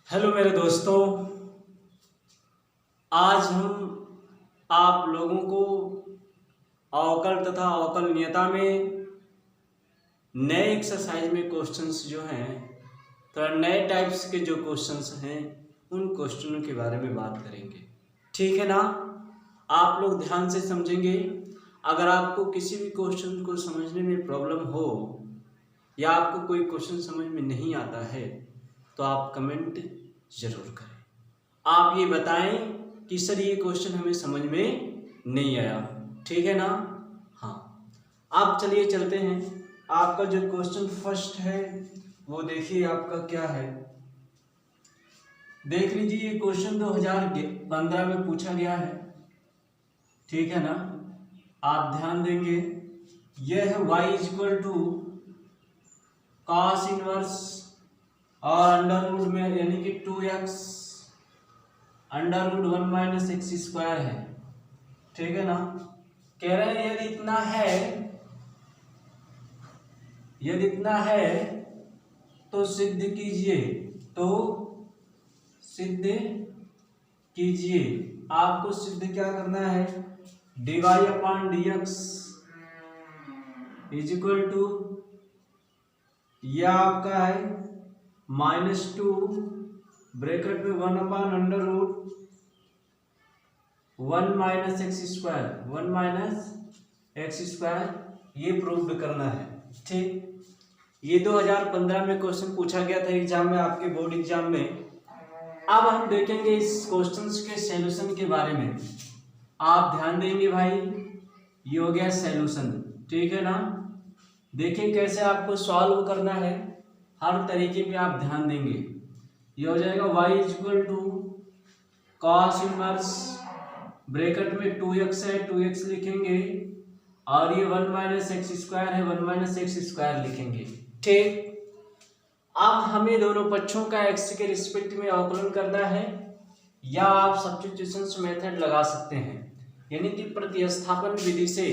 Hello मेरे दोस्तों, आज हम आप लोगों को अवकल तथा अवकलनीयता में नए एक्सरसाइज में क्वेश्चंस जो हैं, थोड़ा नए टाइप्स के जो क्वेश्चंस हैं उन क्वेश्चनों के बारे में बात करेंगे। ठीक है ना? आप लोग ध्यान से समझेंगे। अगर आपको किसी भी क्वेश्चन को समझने में प्रॉब्लम हो या आपको कोई क्वेश्चन समझ में नहीं आता है तो आप कमेंट ज़रूर करें। आप ये बताएं कि सर ये क्वेश्चन हमें समझ में नहीं आया। ठीक है ना? हाँ, आप चलिए चलते हैं। आपका जो क्वेश्चन फर्स्ट है वो देखिए आपका क्या है। देख लीजिए, ये क्वेश्चन 2015 में पूछा गया है। ठीक है ना? आप ध्यान देंगे, यह है y equal to cos inverse और अंडर रूट में यानी कि 2x under root 1 minus x square है। ठीक है ना? कह रहे हैं यदि इतना है तो सिद्ध कीजिए। आपको सिद्ध क्या करना है? dy upon dx is equal to, यह आपका है -2 ब्रैकेट में 1 upon under root 1 minus x square, ये प्रूव करना है। ठीक, ये 2015 में क्वेश्चन पूछा गया था एग्जाम में, आपके बोर्ड एग्जाम में। अब हम देखेंगे इस क्वेश्चंस के सॉल्यूशन के बारे में। आप ध्यान देंगे भाई, ये हो गया सॉल्यूशन। ठीक है ना? देखिए कैसे आपको सॉल्व करना है, हर तरीके पे आप ध्यान देंगे। ये हो जाएगा y equal to cos inverse bracket में 2x है, 2x लिखेंगे, और ये 1 माइनस एक्स स्क्वायर है, 1 माइनस एक्स स्क्वायर लिखेंगे। ठीक, अब हमें दोनों पक्षों का x के रिस्पेक्ट में अवकलन करना है, या आप सब्स्टिट्यूशन मेथड लगा सकते हैं, यानी कि प्रतिस्थापन विधि से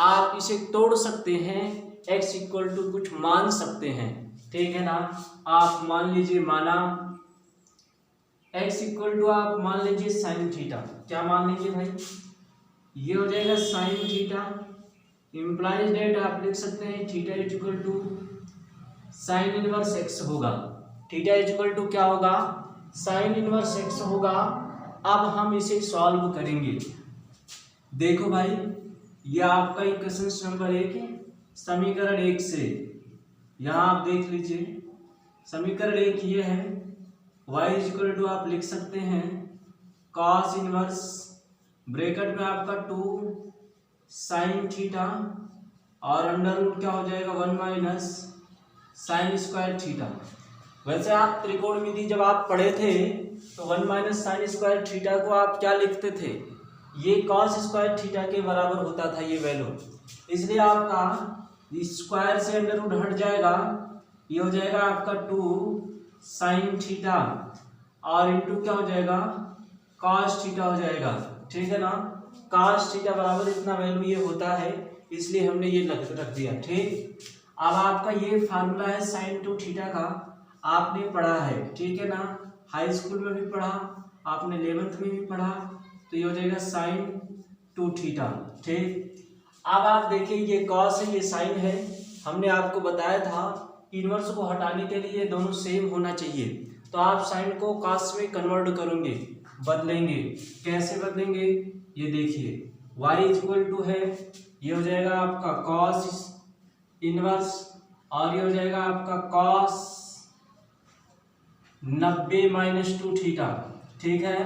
आप इसे तोड़ सकते हैं, x इक्वल टू कुछ मान सकते हैं। ठीक है ना? आप मान लीजिए, माना x इक्वल टू आप मान लीजिए साइन थीटा। क्या मान लीजिए भाई? ये हो जाएगा साइन थीटा, इम्प्लाइज डेट आप लिख सकते हैं theta is equal to sine inverse x होगा। थीटा इज इक्वल टू क्या होगा? साइन इनवर्स एक्स होगा। अब हम इसे सॉल्व करेंगे। देखो भाई, ये आपका इक्वेशन नंबर 1 समीकरण 1 से, यहाँ आप देख लीजिए समीकरण 1 ये है, y इक्वल टू आप लिख सकते हैं कॉस इनवर्स ब्रैकेट में आपका 2 साइन थीटा और अंडर रूट क्या हो जाएगा 1 माइनस साइन स्क्वायर थीटा। वैसे आप त्रिकोणमिति जब आप पढ़े थे तो 1 माइनस साइन स्क्वायर थीटा को आप क्या लिखते थे? ये कॉस स्क्वायर थीटा के बराबर होता था ये वैल्यू, इसलिए आपका स्क्वायर से अंडर रूट हट जाएगा, ये हो जाएगा आपका 2 साइन थीटा और इंटू क्या हो जाएगा कॉस थीटा हो जाएगा। ठीक है ना? कॉस थीटा बराबर इतना वैल्यू ये होता है, इसलिए हमने ये रख दिया। ठीक, अब आपका ये फार्मूला है साइन 2 थीटा का, आपने पढ़ा है। ठीक है ना? हाई स्कूल में भी पढ़ा, आपने 11th में भी पढ़ा, तो ये हो जाएगा साइन 2 थीटा। ठीक, अब आप देखिए ये कॉस है, ये साइन है। हमने आपको बताया था इनवर्स को हटाने के लिए दोनों सेम होना चाहिए, तो आप साइन को कॉस में कन्वर्ट करेंगे, बदलेंगे। कैसे बदलेंगे? ये देखिए y इक्वल टू है, ये हो जाएगा आपका कॉस इनवर्स और ये हो जाएगा आपका कॉस 90 माइनस 2 थीटा। ठीक है,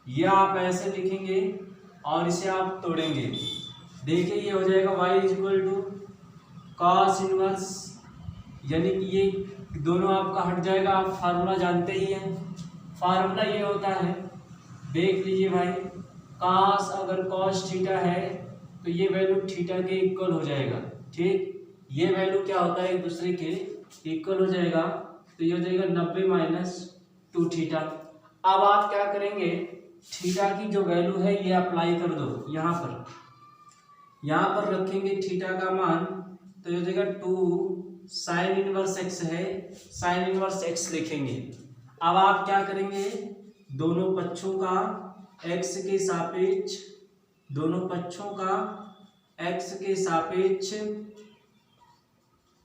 ये आप ऐसे लिखेंगे और इसे आप तोड़ेंगे। देखिए ये हो जाएगा y equal to cos inverse, यानी कि ये दोनों आपका हट जाएगा। आप फार्मूला जानते ही हैं, फार्मूला ये होता है, देख लीजिए भाई, कॉस अगर कॉस थीटा है तो ये वैल्यू थीटा के इक्वल हो जाएगा। ठीक, ये वैल्यू क्या होता है एक दूसरे के इक्वल हो जाएगा, तो ये हो जाएगा 90 माइनस 2 थीटा। अब आप क्या करेंगे, थीटा की जो वैल्यू है ये अप्लाई कर दो, यहाँ पर रखेंगे थीटा का मान, तो ये हो जाएगा 2 साइन इनवर्स एक्स है, साइन इनवर्स एक्स लिखेंगे अब आप क्या करेंगे, दोनों पक्षों का x के सापेक्ष, दोनों पक्षों का x के सापेक्ष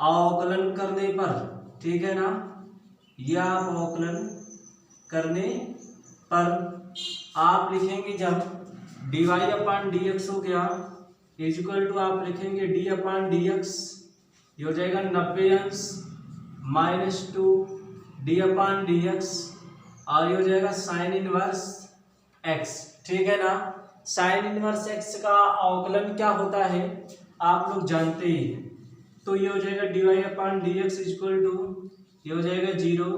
अवकलन करने पर, ठीक है ना, यह अवकलन करने पर आप लिखेंगे जब dy/dx हो गया इक्वल टू आप लिखेंगे d/dx, ये हो जाएगा 90 अंश -2 d/dx और ये हो जाएगा साइन इनवर्स x, ठीक है ना। साइन इनवर्स x का अवकलन क्या होता है आप लोग जानते ही हैं, तो ये हो जाएगा dy/dx इक्वल टू, ये हो जाएगा 0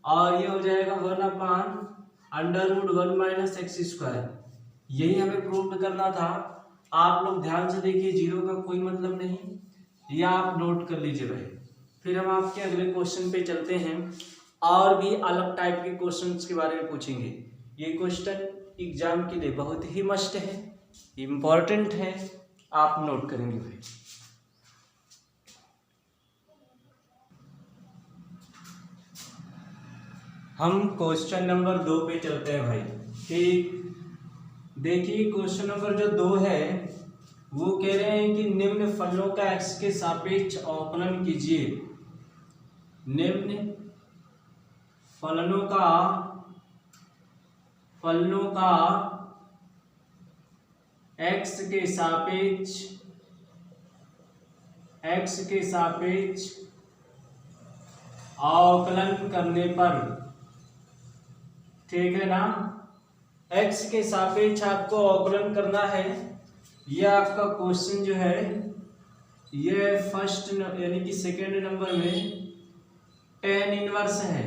और ये हो जाएगा 1/√1 - x²। यही हमें प्रूव करना था। आप लोग ध्यान से देखिए, 0 का कोई मतलब नहीं, या आप नोट कर लीजिए भाई। फिर हम आपके अगले क्वेश्चन पे चलते हैं, और भी अलग टाइप के क्वेश्चंस के बारे में पूछेंगे। ये क्वेश्चन एग्जाम के लिए बहुत ही मस्ट है, इम्पोर्टेंट है, आप नोट करेंगे भाई। हम क्वेश्चन नंबर 2 पे चलते हैं भाई। ठीक, देखिए क्वेश्चन नंबर जो 2 है वो कह रहे हैं कि निम्न फलनों का x के सापेक्ष अवकलन कीजिए। निम्न फलनों का x के सापेक्ष अवकलन करने पर, ठीक है ना, x के सापेक्ष आपको अवकलन करना है। यह आपका क्वेश्चन जो है ये फर्स्ट यानी कि सेकेंड नंबर में tan इनवर्स है।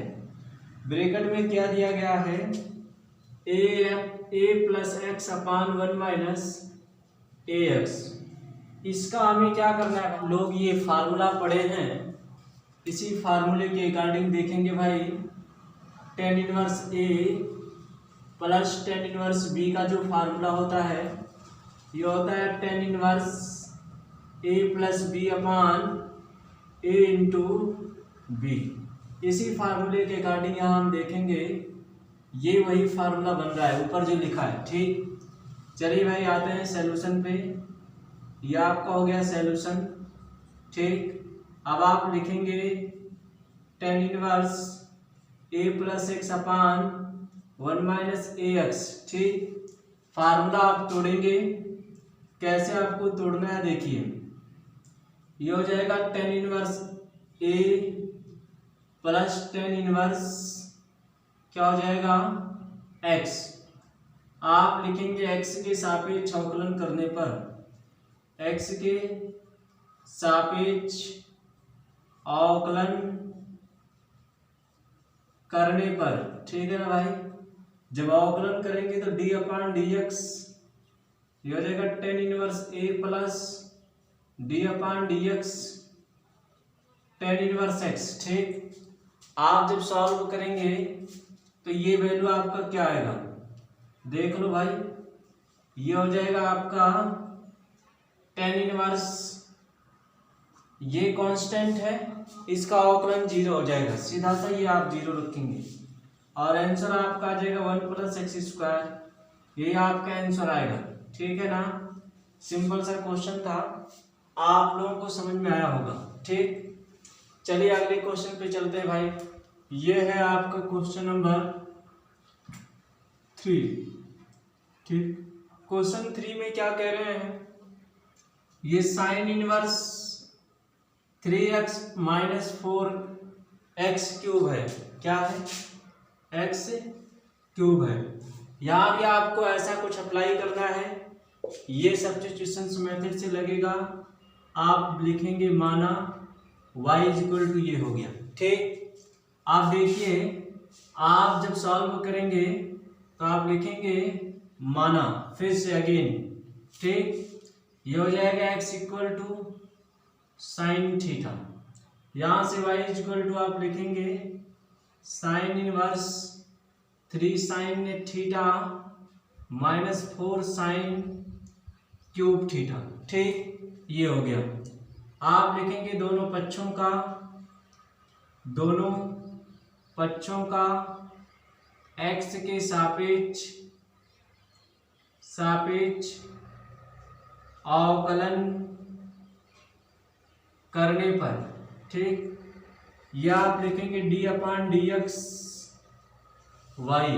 ब्रैकेट में क्या दिया गया है, a + x/1 - ax। इसका हमें क्या करना है, लोग ये फार्मूला पढ़े हैं, इसी फार्मूले के अकॉर्डिंग देखेंगे भाई। tan inverse a plus tan inverse b का जो फार्मूला होता है ये होता है tan inverse a + b/a × b। इसी फार्मूले के अकॉर्डिंग यहाँ हम देखेंगे, ये वही फार्मूला बन रहा है ऊपर जो लिखा है। ठीक, चलिए भाई आते हैं सॉल्यूशन पे। यह आपका हो गया सॉल्यूशन। ठीक, अब आप लिखेंगे tan inverse a + x/1 - ax। ठीक, फार्मूला आप तोड़ेंगे, कैसे आपको तोड़ना है देखिए। ये हो जाएगा tan inverse a plus tan inverse क्या हो जाएगा x। आप लिखेंगे x के सापेक्ष अवकलन करने पर, x के सापेक्ष अवकलन करने पर, ठीक है ना भाई। जब अवकलन करेंगे तो d/dx ये हो जाएगा tan inverse a plus d/dx tan inverse x। ठीक, आप जब सॉल्व करेंगे तो ये वैल्यू आपका क्या आएगा देख लो भाई। ये हो जाएगा आपका tan इनवर्स, ये कांस्टेंट है, इसका अवकलन 0 हो जाएगा, सीधा सा ये आप 0 रखेंगे और आंसर आपका आ जाएगा 1 + x²। ये आपका आंसर आएगा। ठीक है ना, सिंपल सा क्वेश्चन था, आप लोगों को समझ में आया होगा। ठीक, चलिए अगले क्वेश्चन पे चलते हैं भाई। ये है आपका क्वेश्चन नंबर 3। ठीक, क्वेश्चन 3 में क्या कह रहे हैं, ये साइन इनवर्स 3x - 4x³ है। क्या है, x³ है। यहाँ भी आपको ऐसा कुछ अप्लाई करना है, ये सब्स्टिट्यूशन मेथड से लगेगा। आप लिखेंगे माना y = ये हो गया। ठीक, आप देखिए, आप जब सॉल्व करेंगे तो आप लिखेंगे माना, फिर से अगेन। ठीक, ये हो जाएगा x = sin थीटा। यहाँ से y = आप लिखेंगे sine inverse 3 sin theta -4 sin³ theta. ठीक, ये हो गया। आप लिखेंगे दोनों पक्षों का, दोनों पक्षों का x के सापेक्ष अवकलन करने पर, ठीक, या आप लिखेंगे d/dx y,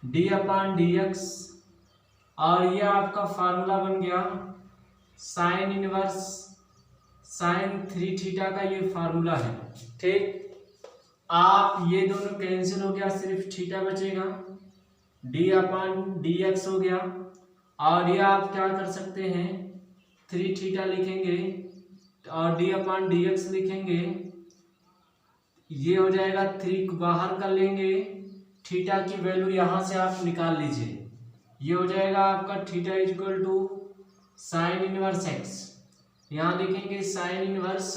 d/dx, और ये आपका फार्मूला बन गया साइन इनवर्स साइन 3 थीटा का ये फार्मूला है, ठीक। आप ये दोनों कैंसिल हो गया, सिर्फ थीटा बचेगा, d/dx हो गया, और ये आप क्या कर सकते हैं 3 थीटा लिखेंगे और d/dx लिखेंगे, ये हो जाएगा 3 बाहर कर लेंगे, थीटा की वैल्यू यहाँ से आप निकाल लीजिए, ये हो जाएगा आपका theta equal to sine inverse x, यहाँ लिखेंगे sine inverse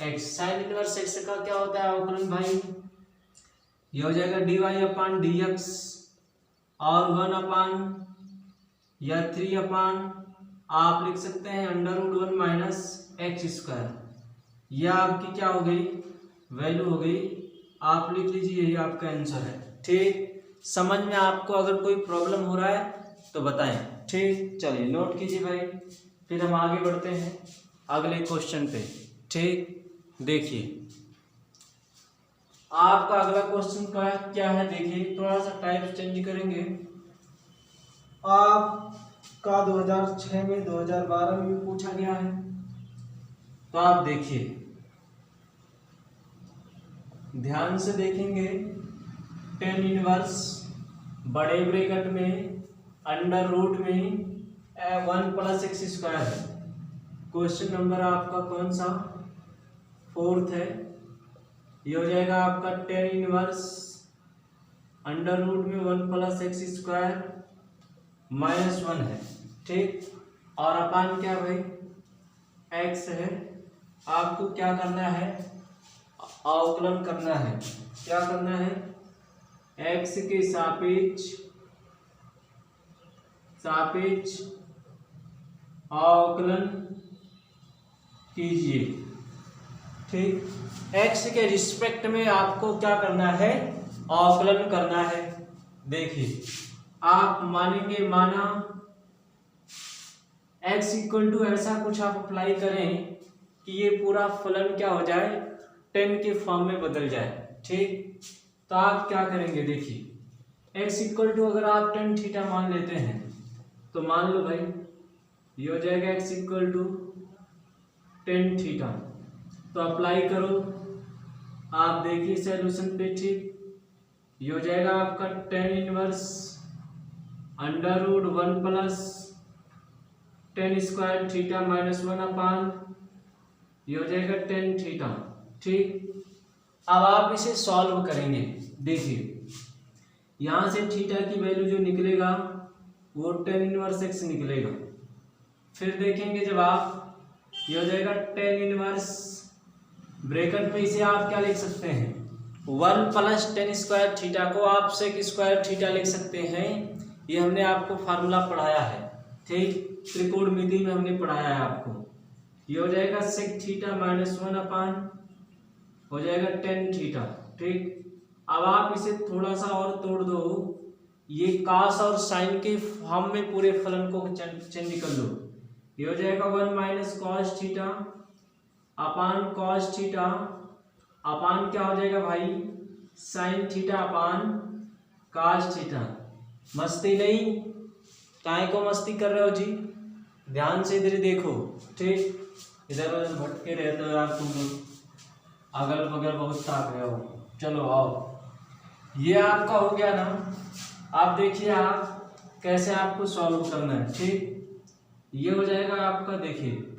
x. Sine inverse x का क्या होता है अवकलन भाई, ये हो जाएगा dy/dx और 1 या 3 आप लिख सकते हैं √1 - x², यह आपकी क्या हो गई वैल्यू हो गई, आप लिख लीजिए, यही आपका आंसर है, ठीक। समझ में आपको अगर कोई प्रॉब्लम हो रहा है तो बताएं, ठीक। चलिए नोट कीजिए भाई, फिर हम आगे बढ़ते हैं अगले क्वेश्चन पे, ठीक। देखिए आपका अगला क्वेश्चन क्या है, देखिए थोड़ा सा टाइप चेंज करेंगे। आपका 2006 में 2012 में भी पूछा गया है, तो आप देखिए ध्यान से देखेंगे, tan इनवर्स बड़े ब्रैकेट में अंडर रूट में 1 + x² है। क्वेश्चन नंबर आपका कौन सा 4th है, ये हो जाएगा आपका tan इनवर्स अंडर रूट में 1 + x² -1 है, ठीक। और अपान क्या भाई x है, आपको क्या करना है अवकलन करना है, क्या करना है x के सापेक्ष अवकलन कीजिए, ठीक। x के रिस्पेक्ट में आपको क्या करना है अवकलन करना है। देखिए आप मानेंगे, माना x = ऐसा कुछ आप अप्लाई करें कि ये पूरा फलन क्या हो जाए 10 के फॉर्म में बदल जाए, ठीक। तो आप क्या करेंगे, देखिए x = अगर आप tan थीटा मान लेते हैं तो मान लो भाई ये हो जाएगा x = tan थीटा, तो अप्लाई करो, आप देखिए सॉल्यूशन पे, ठीक। ये हो जाएगा आपका tan inverse under root 1 + tan² theta -1 ये हो जाएगा tan थीटा, ठीक। अब आप इसे सॉल्व करेंगे, देखिए यहाँ से थीटा की वैल्यू जो निकलेगा वो tan इनवर्स x निकलेगा, फिर देखेंगे जब आप, ये हो जाएगा tan इनवर्स ब्रैकेट में इसे आप क्या लिख सकते हैं 1 + tan² थीटा को आप sec² थीटा लिख सकते हैं, ये हमने आपको फार्मूला पढ़ाया है, ठीक। त्रिकोणमिति में हमने पढ़ाया है आपको, ये हो जाएगा sec थीटा -1 हो जाएगा tan थीटा, ठीक। अब आप इसे थोड़ा सा और तोड़ दो, ये cos और sin के फॉर्म में पूरे फलन को चेंज कर लो, ये हो जाएगा 1 - cos थीटा cos थीटा अपान क्या हो जाएगा भाई sin थीटा cos थीटा। मस्ती नहीं, काहे को मस्ती कर रहे हो जी, ध्यान से इधर देखो, ठीक। इधर उधर भटके रहते हो यार तुम लोग, अगल बगल बहुत ताक रहे हो। चलो आओ, ये आपका हो गया ना। आप देखिए आप कैसे आपको सॉल्व करना है, ठीक। ये हो जाएगा आपका, देखिए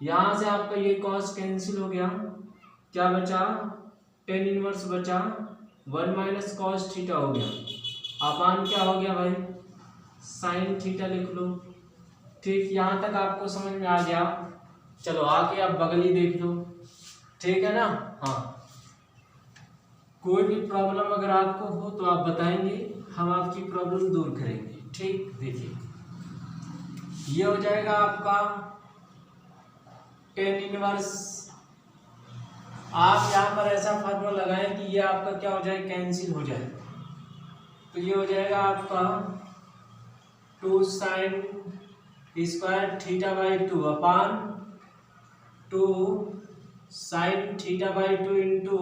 यहाँ से आपका ये cos कैंसिल हो गया, क्या बचा tan इनवर्स बचा 1 - cos थीटा हो गया, अपान क्या हो गया भाई sin थीटा लिख लो, ठीक। यहाँ तक आपको समझ में आ गया। चलो आके आप बगली देख लो, ठीक है ना। हाँ, कोई भी प्रॉब्लम अगर आपको हो तो आप बताएंगे, हम आपकी प्रॉब्लम दूर करेंगे, ठीक। देखिए ये हो जाएगा आपका tan इनवर्स, आप यहाँ पर ऐसा फार्मूला लगाएं कि ये आपका क्या हो जाए, कैंसिल हो जाए। तो ये हो जाएगा आपका 2 sine square theta by 2 upon 2 sine theta by 2 into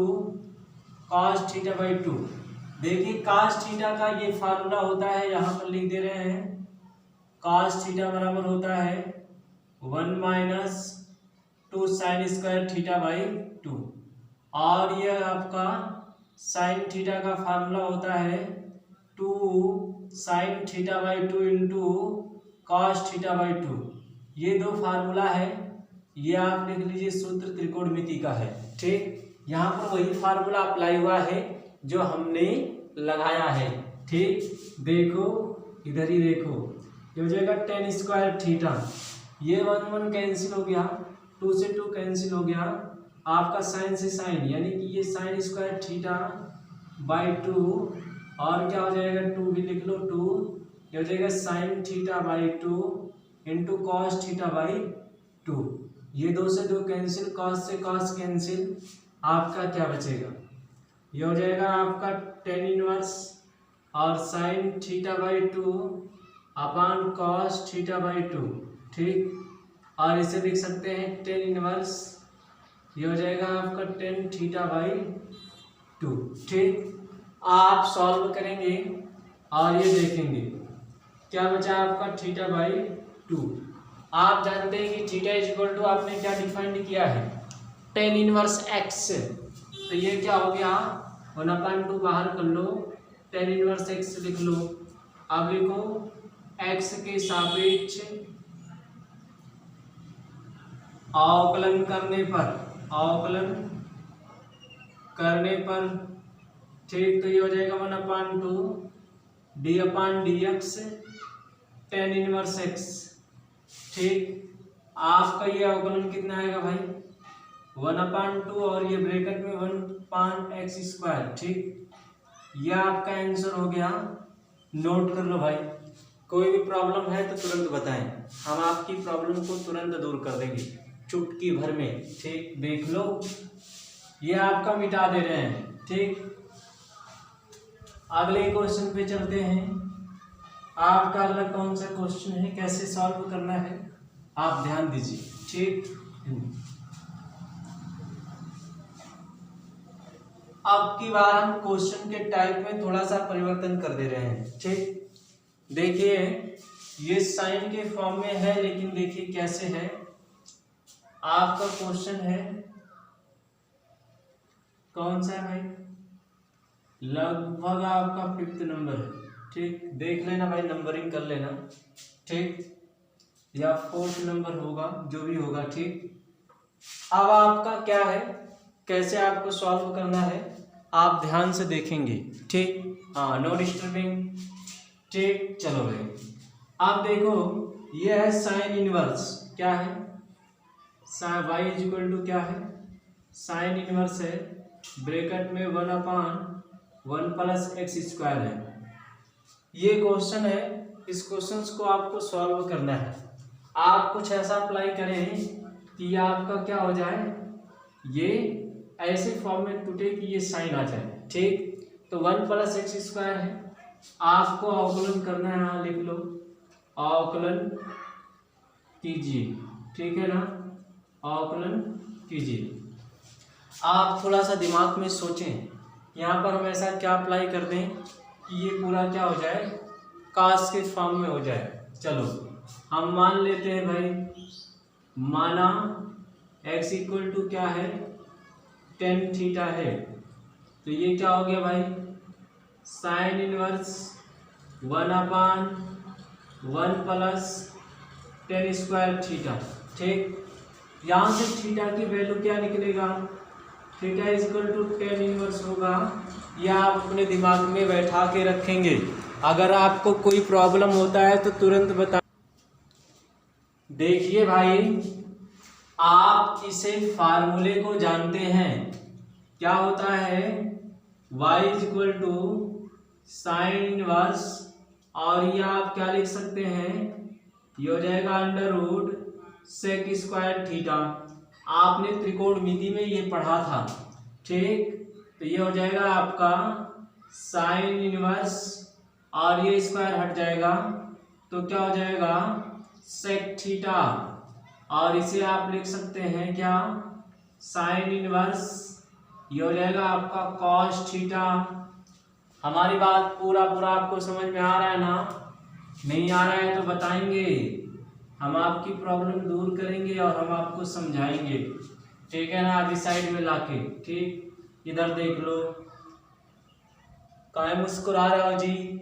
cos theta by 2। देखिए कॉस थीटा का ये फार्मूला होता है, यहाँ पर लिख दे रहे हैं, कॉस थीटा बराबर होता है 1 minus 2 sine square theta by 2, और यह आपका साइन थीटा का फार्मूला होता है 2 sine theta by 2 into cos theta by 2। ये दो फार्मूला है, ये आप लिख लीजिए, सूत्र त्रिकोणमिति का है। ठीक, यहाँ पर वही फार्मूला अप्लाई हुआ है जो हमने लगाया है। ठीक, देखो इधर ही देखो, ये हो जाएगा tan स्क्वायर थीटा, ये 1 कैंसिल हो गया, 2 से 2 कैंसिल हो गया, आपका साइन से साइन यानी कि ये साइन स्क्वायर थीटा बाई 2, और क्या हो जाएगा 2 भी लिख लो 2, ये हो जाएगा sine theta by 2 into cos theta by 2। ये 2 से 2 कैंसिल, कॉस से कॉस कैंसिल, आपका क्या बचेगा, ये हो जाएगा आपका tan इनवर्स और sine theta by 2 upon cos theta by 2। ठीक, और इसे लिख सकते हैं tan इनवर्स, ये हो जाएगा आपका tan थीटा बाई 2। ठीक, आप सॉल्व करेंगे और ये देखेंगे क्या बचा आपका थीटा बाई 2। आप जानते हैं कि थीटा इज इक्वल टू आपने क्या डिफाइंड किया है, tan इनवर्स x। तो ये क्या हो गया 1/2 बाहर कर लो, tan इनवर्स x लिख लो। अब लिखो x के सापेक्ष अवकलन करने पर ठीक, तो ये हो जाएगा 1/2 d upon dx tan inverse x। ठीक, आपका ये अवकलन कितना आएगा भाई 1/2 और ये ब्रैकेट में 1/x²। ठीक, यह आपका आंसर हो गया, नोट कर लो भाई। कोई भी प्रॉब्लम है तो तुरंत बताएं, हम आपकी प्रॉब्लम को तुरंत दूर कर देंगे चुटकी भर में। ठीक, देख लो ये आपका मिटा दे रहे हैं। ठीक, अगले क्वेश्चन पे चलते हैं। आपका अगला कौन सा क्वेश्चन है, कैसे सॉल्व करना है आप ध्यान दीजिए। ठीक, अब की बार हम क्वेश्चन के टाइप में थोड़ा सा परिवर्तन कर दे रहे हैं। ठीक, देखिए ये साइन के फॉर्म में है, लेकिन देखिए कैसे है। आपका क्वेश्चन है कौन सा है भाई, लगभग आपका 5th नंबर है। ठीक, देख लेना भाई, नंबरिंग कर लेना। ठीक, या 4th नंबर होगा, जो भी होगा। ठीक, अब आपका क्या है, कैसे आपको सॉल्व करना है आप ध्यान से देखेंगे। ठीक, हाँ, नो डिस्टर्बिंग। ठीक, चलो भाई, आप देखो ये है साइन इनवर्स, क्या है y इज इक्वल टू क्या है, साइन इनवर्स है, ब्रैकेट में 1/1 प्लस x² है। ये क्वेश्चन है, इस क्वेश्चन को आपको सॉल्व करना है। आप कुछ ऐसा अप्लाई करें कि आपका क्या हो जाए, ये ऐसे फॉर्म में टूटे कि ये साइन आ जाए। ठीक, तो 1 प्लस x² है, आपको अवकलन करना है। यहाँ लिख लो, अवकलन कीजिए। ठीक है ना, अवकलन कीजिए। आप थोड़ा सा दिमाग में सोचें, यहाँ पर हम ऐसा क्या अप्लाई कर दें कि ये पूरा क्या हो जाए, कास के फॉर्म में हो जाए। चलो हम मान लेते हैं भाई, माना x इक्वल टू क्या है, tan थीटा है, तो ये क्या हो गया भाई, sine inverse 1/1 plus tan² theta. ठीक, यहाँ से थीटा की वैल्यू क्या निकलेगा, theta is equal to tan inverse होगा। यह आप अपने दिमाग में बैठा के रखेंगे, अगर आपको कोई प्रॉब्लम होता है तो तुरंत बता। देखिए भाई, आप इसे फार्मूले को जानते हैं, क्या होता है, y is equal to sine inverse, और ये आप क्या लिख सकते हैं, ये हो जाएगा √sec² थीटा। आपने त्रिकोणमिति में ये पढ़ा था। ठीक, तो ये हो जाएगा आपका साइन इनवर्स, और ये स्क्वायर हट जाएगा तो क्या हो जाएगा सेक थीटा, और इसे आप लिख सकते हैं क्या साइन इनवर्स, ये हो जाएगा आपका कॉस थीटा। हमारी बात पूरा आपको समझ में आ रहा है ना? नहीं आ रहा है तो बताएंगे, हम आपकी प्रॉब्लम दूर करेंगे और हम आपको समझाएंगे, ठीक है ना? आगे साइड में लाके, ठीक, इधर देख लो, काहे मुस्कुरा रहे हो जी?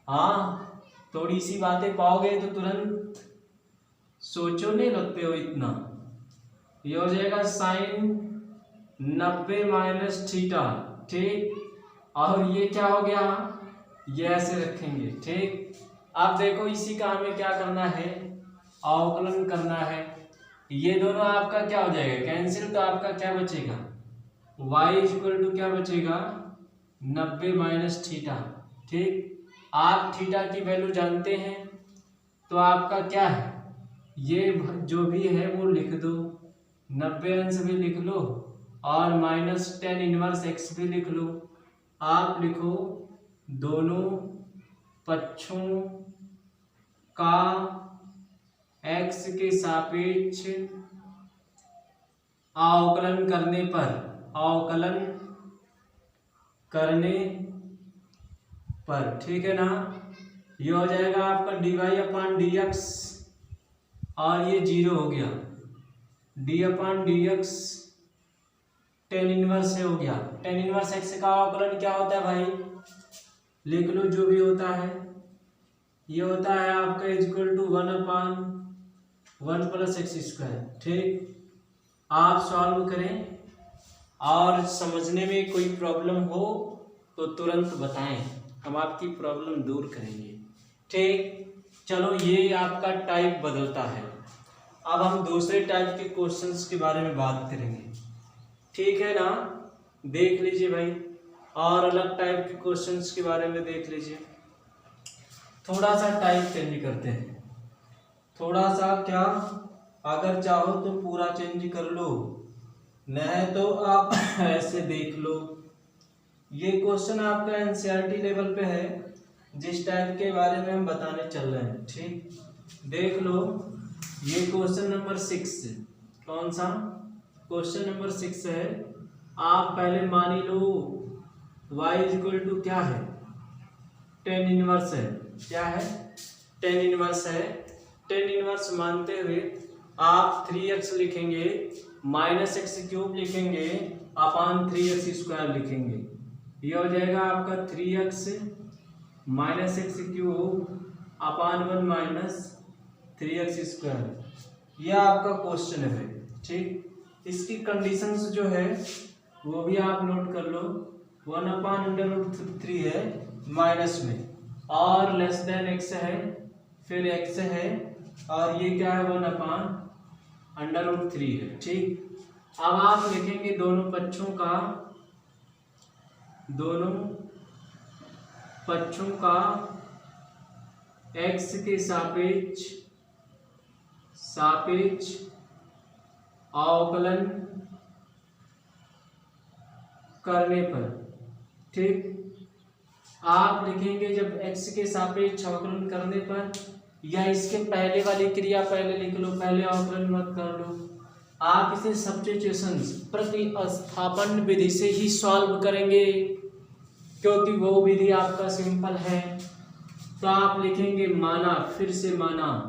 हाँ, थोड़ी सी बातें पाओगे तो तुरंत सोचो नहीं लगते हो इतना। ये हो जाएगा साइन 90 माइनस थीटा, ठीक, और ये क्या हो गया, ये ऐसे रखेंगे, ठीक। अब देखो इसी का हमें क्या करना है, अवकलन करना है। ये दोनों आपका क्या हो जाएगा कैंसिल, तो आपका क्या बचेगा y इक्वल टू क्या बचेगा 90 माइनस थीटा, ठीक। आप थीटा की वैल्यू जानते हैं तो आपका क्या है, ये जो भी है वो लिख दो, 90 अंश भी लिख लो और माइनस टेन इनवर्स x भी लिख लो। आप लिखो दोनों पक्षों का x के सापेक्ष अवकलन करने पर, ठीक है ना। ये हो जाएगा आपका dy/dx, और ये 0 हो गया, d/dx टेन इनवर्स से हो गया। टेन इनवर्स x का अवकलन क्या होता है भाई, लिख लो जो भी होता है, ये होता है आपका equal to 1/1 plus x square, ठीक। आप सॉल्व करें और समझने में कोई प्रॉब्लम हो तो तुरंत बताएं, हम आपकी प्रॉब्लम दूर करेंगे, ठीक। चलो ये आपका टाइप बदलता है, अब हम दूसरे टाइप के क्वेश्चंस के बारे में बात करेंगे, ठीक है ना। देख लीजिए भाई, और अलग टाइप के क्वेश्चंस के बारे में देख लीजिए। थोड़ा सा टाइप चेंज करते हैं, थोड़ा सा क्या, अगर चाहो तो पूरा चेंज कर लो, नहीं तो आप ऐसे देख लो। ये क्वेश्चन आपका एनसीईआरटी लेवल पे है, जिस टाइप के बारे में हम बताने चल रहे हैं, ठीक। देख लो, ये क्वेश्चन नंबर 6, कौन सा क्वेश्चन नंबर 6 है। आप पहले मान ही लो y इक्वल टू क्या है, टेन इनवर्स है, क्या है टेन इनवर्स है। टेन इनवर्स मानते हुए आप 3x लिखेंगे, माइनस एक्स क्यूब लिखेंगे, अपान 3x स्क्वायर लिखेंगे। ये हो जाएगा आपका 3x माइनस एक्स क्यूब अपान 1 माइनस 3x स्क्वायर। यह आपका क्वेश्चन है, ठीक। इसकी कंडीशंस जो है वो भी आप नोट कर लो, 1/√3 है माइनस में, और लेस देन x है, फिर x है, और ये क्या है 1/√3 है, ठीक। अब आप लिखेंगे दोनों पक्षों का x के सापेक्ष अवकलन करने पर, ठीक। आप लिखेंगे जब x के सापेक्ष अवकलन करने पर, या इसके पहले वाली क्रिया पहले लिख लो, पहले अवकलन मत कर लो। आप इसे सब्स्टिट्यूशन प्रतिस्थापन विधि से ही सॉल्व करेंगे, क्योंकि वो विधि आपका सिंपल है। तो आप लिखेंगे माना, फिर से माना,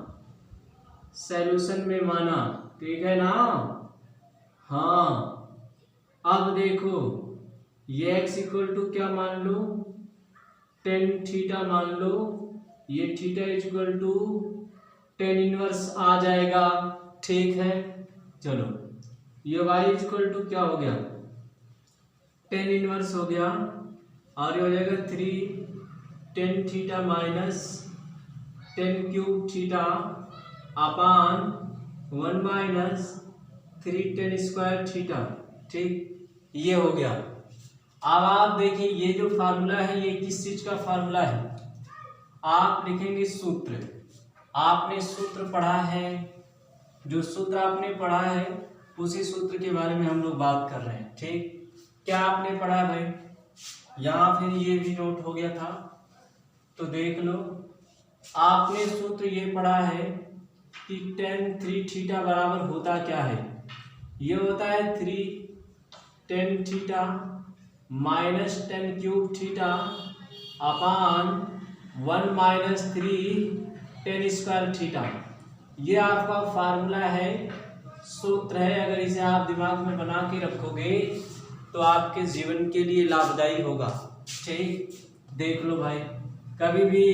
सॉल्यूशन में माना, ठीक है ना। हाँ, अब देखो ये x इक्वल टू क्या मान लो, टेन थीटा मान लो, ये theta equal to tan inverse आ जाएगा, ठीक है। चलो ये y इक्वल टू क्या हो गया, टेन इनवर्स हो गया, और ये हो जाएगा 3 tan theta minus ten cube theta upon 1 minus 3 ten square theta, ठीक। ये हो गया। अब आप देखिए ये जो फार्मूला है ये किस चीज का फार्मूला है, आप लिखेंगे सूत्र। आपने सूत्र पढ़ा है, जो सूत्र आपने पढ़ा है उसी सूत्र के बारे में हम लोग बात कर रहे हैं, ठीक। क्या आपने पढ़ा है भाई? यहाँ फिर ये भी नोट हो गया था, तो देख लो। आपने सूत्र ये पढ़ा है कि tan 3 थीटा बराबर होता क्या है? ये होता है 3 tan theta minus tan cube theta upon 1 minus 3 tan square theta. ये आपका फार्मूला है, सूत्र है। अगर इसे आप दिमाग में बना के रखोगे तो आपके जीवन के लिए लाभदायी होगा। ठीक, देख लो भाई, कभी भी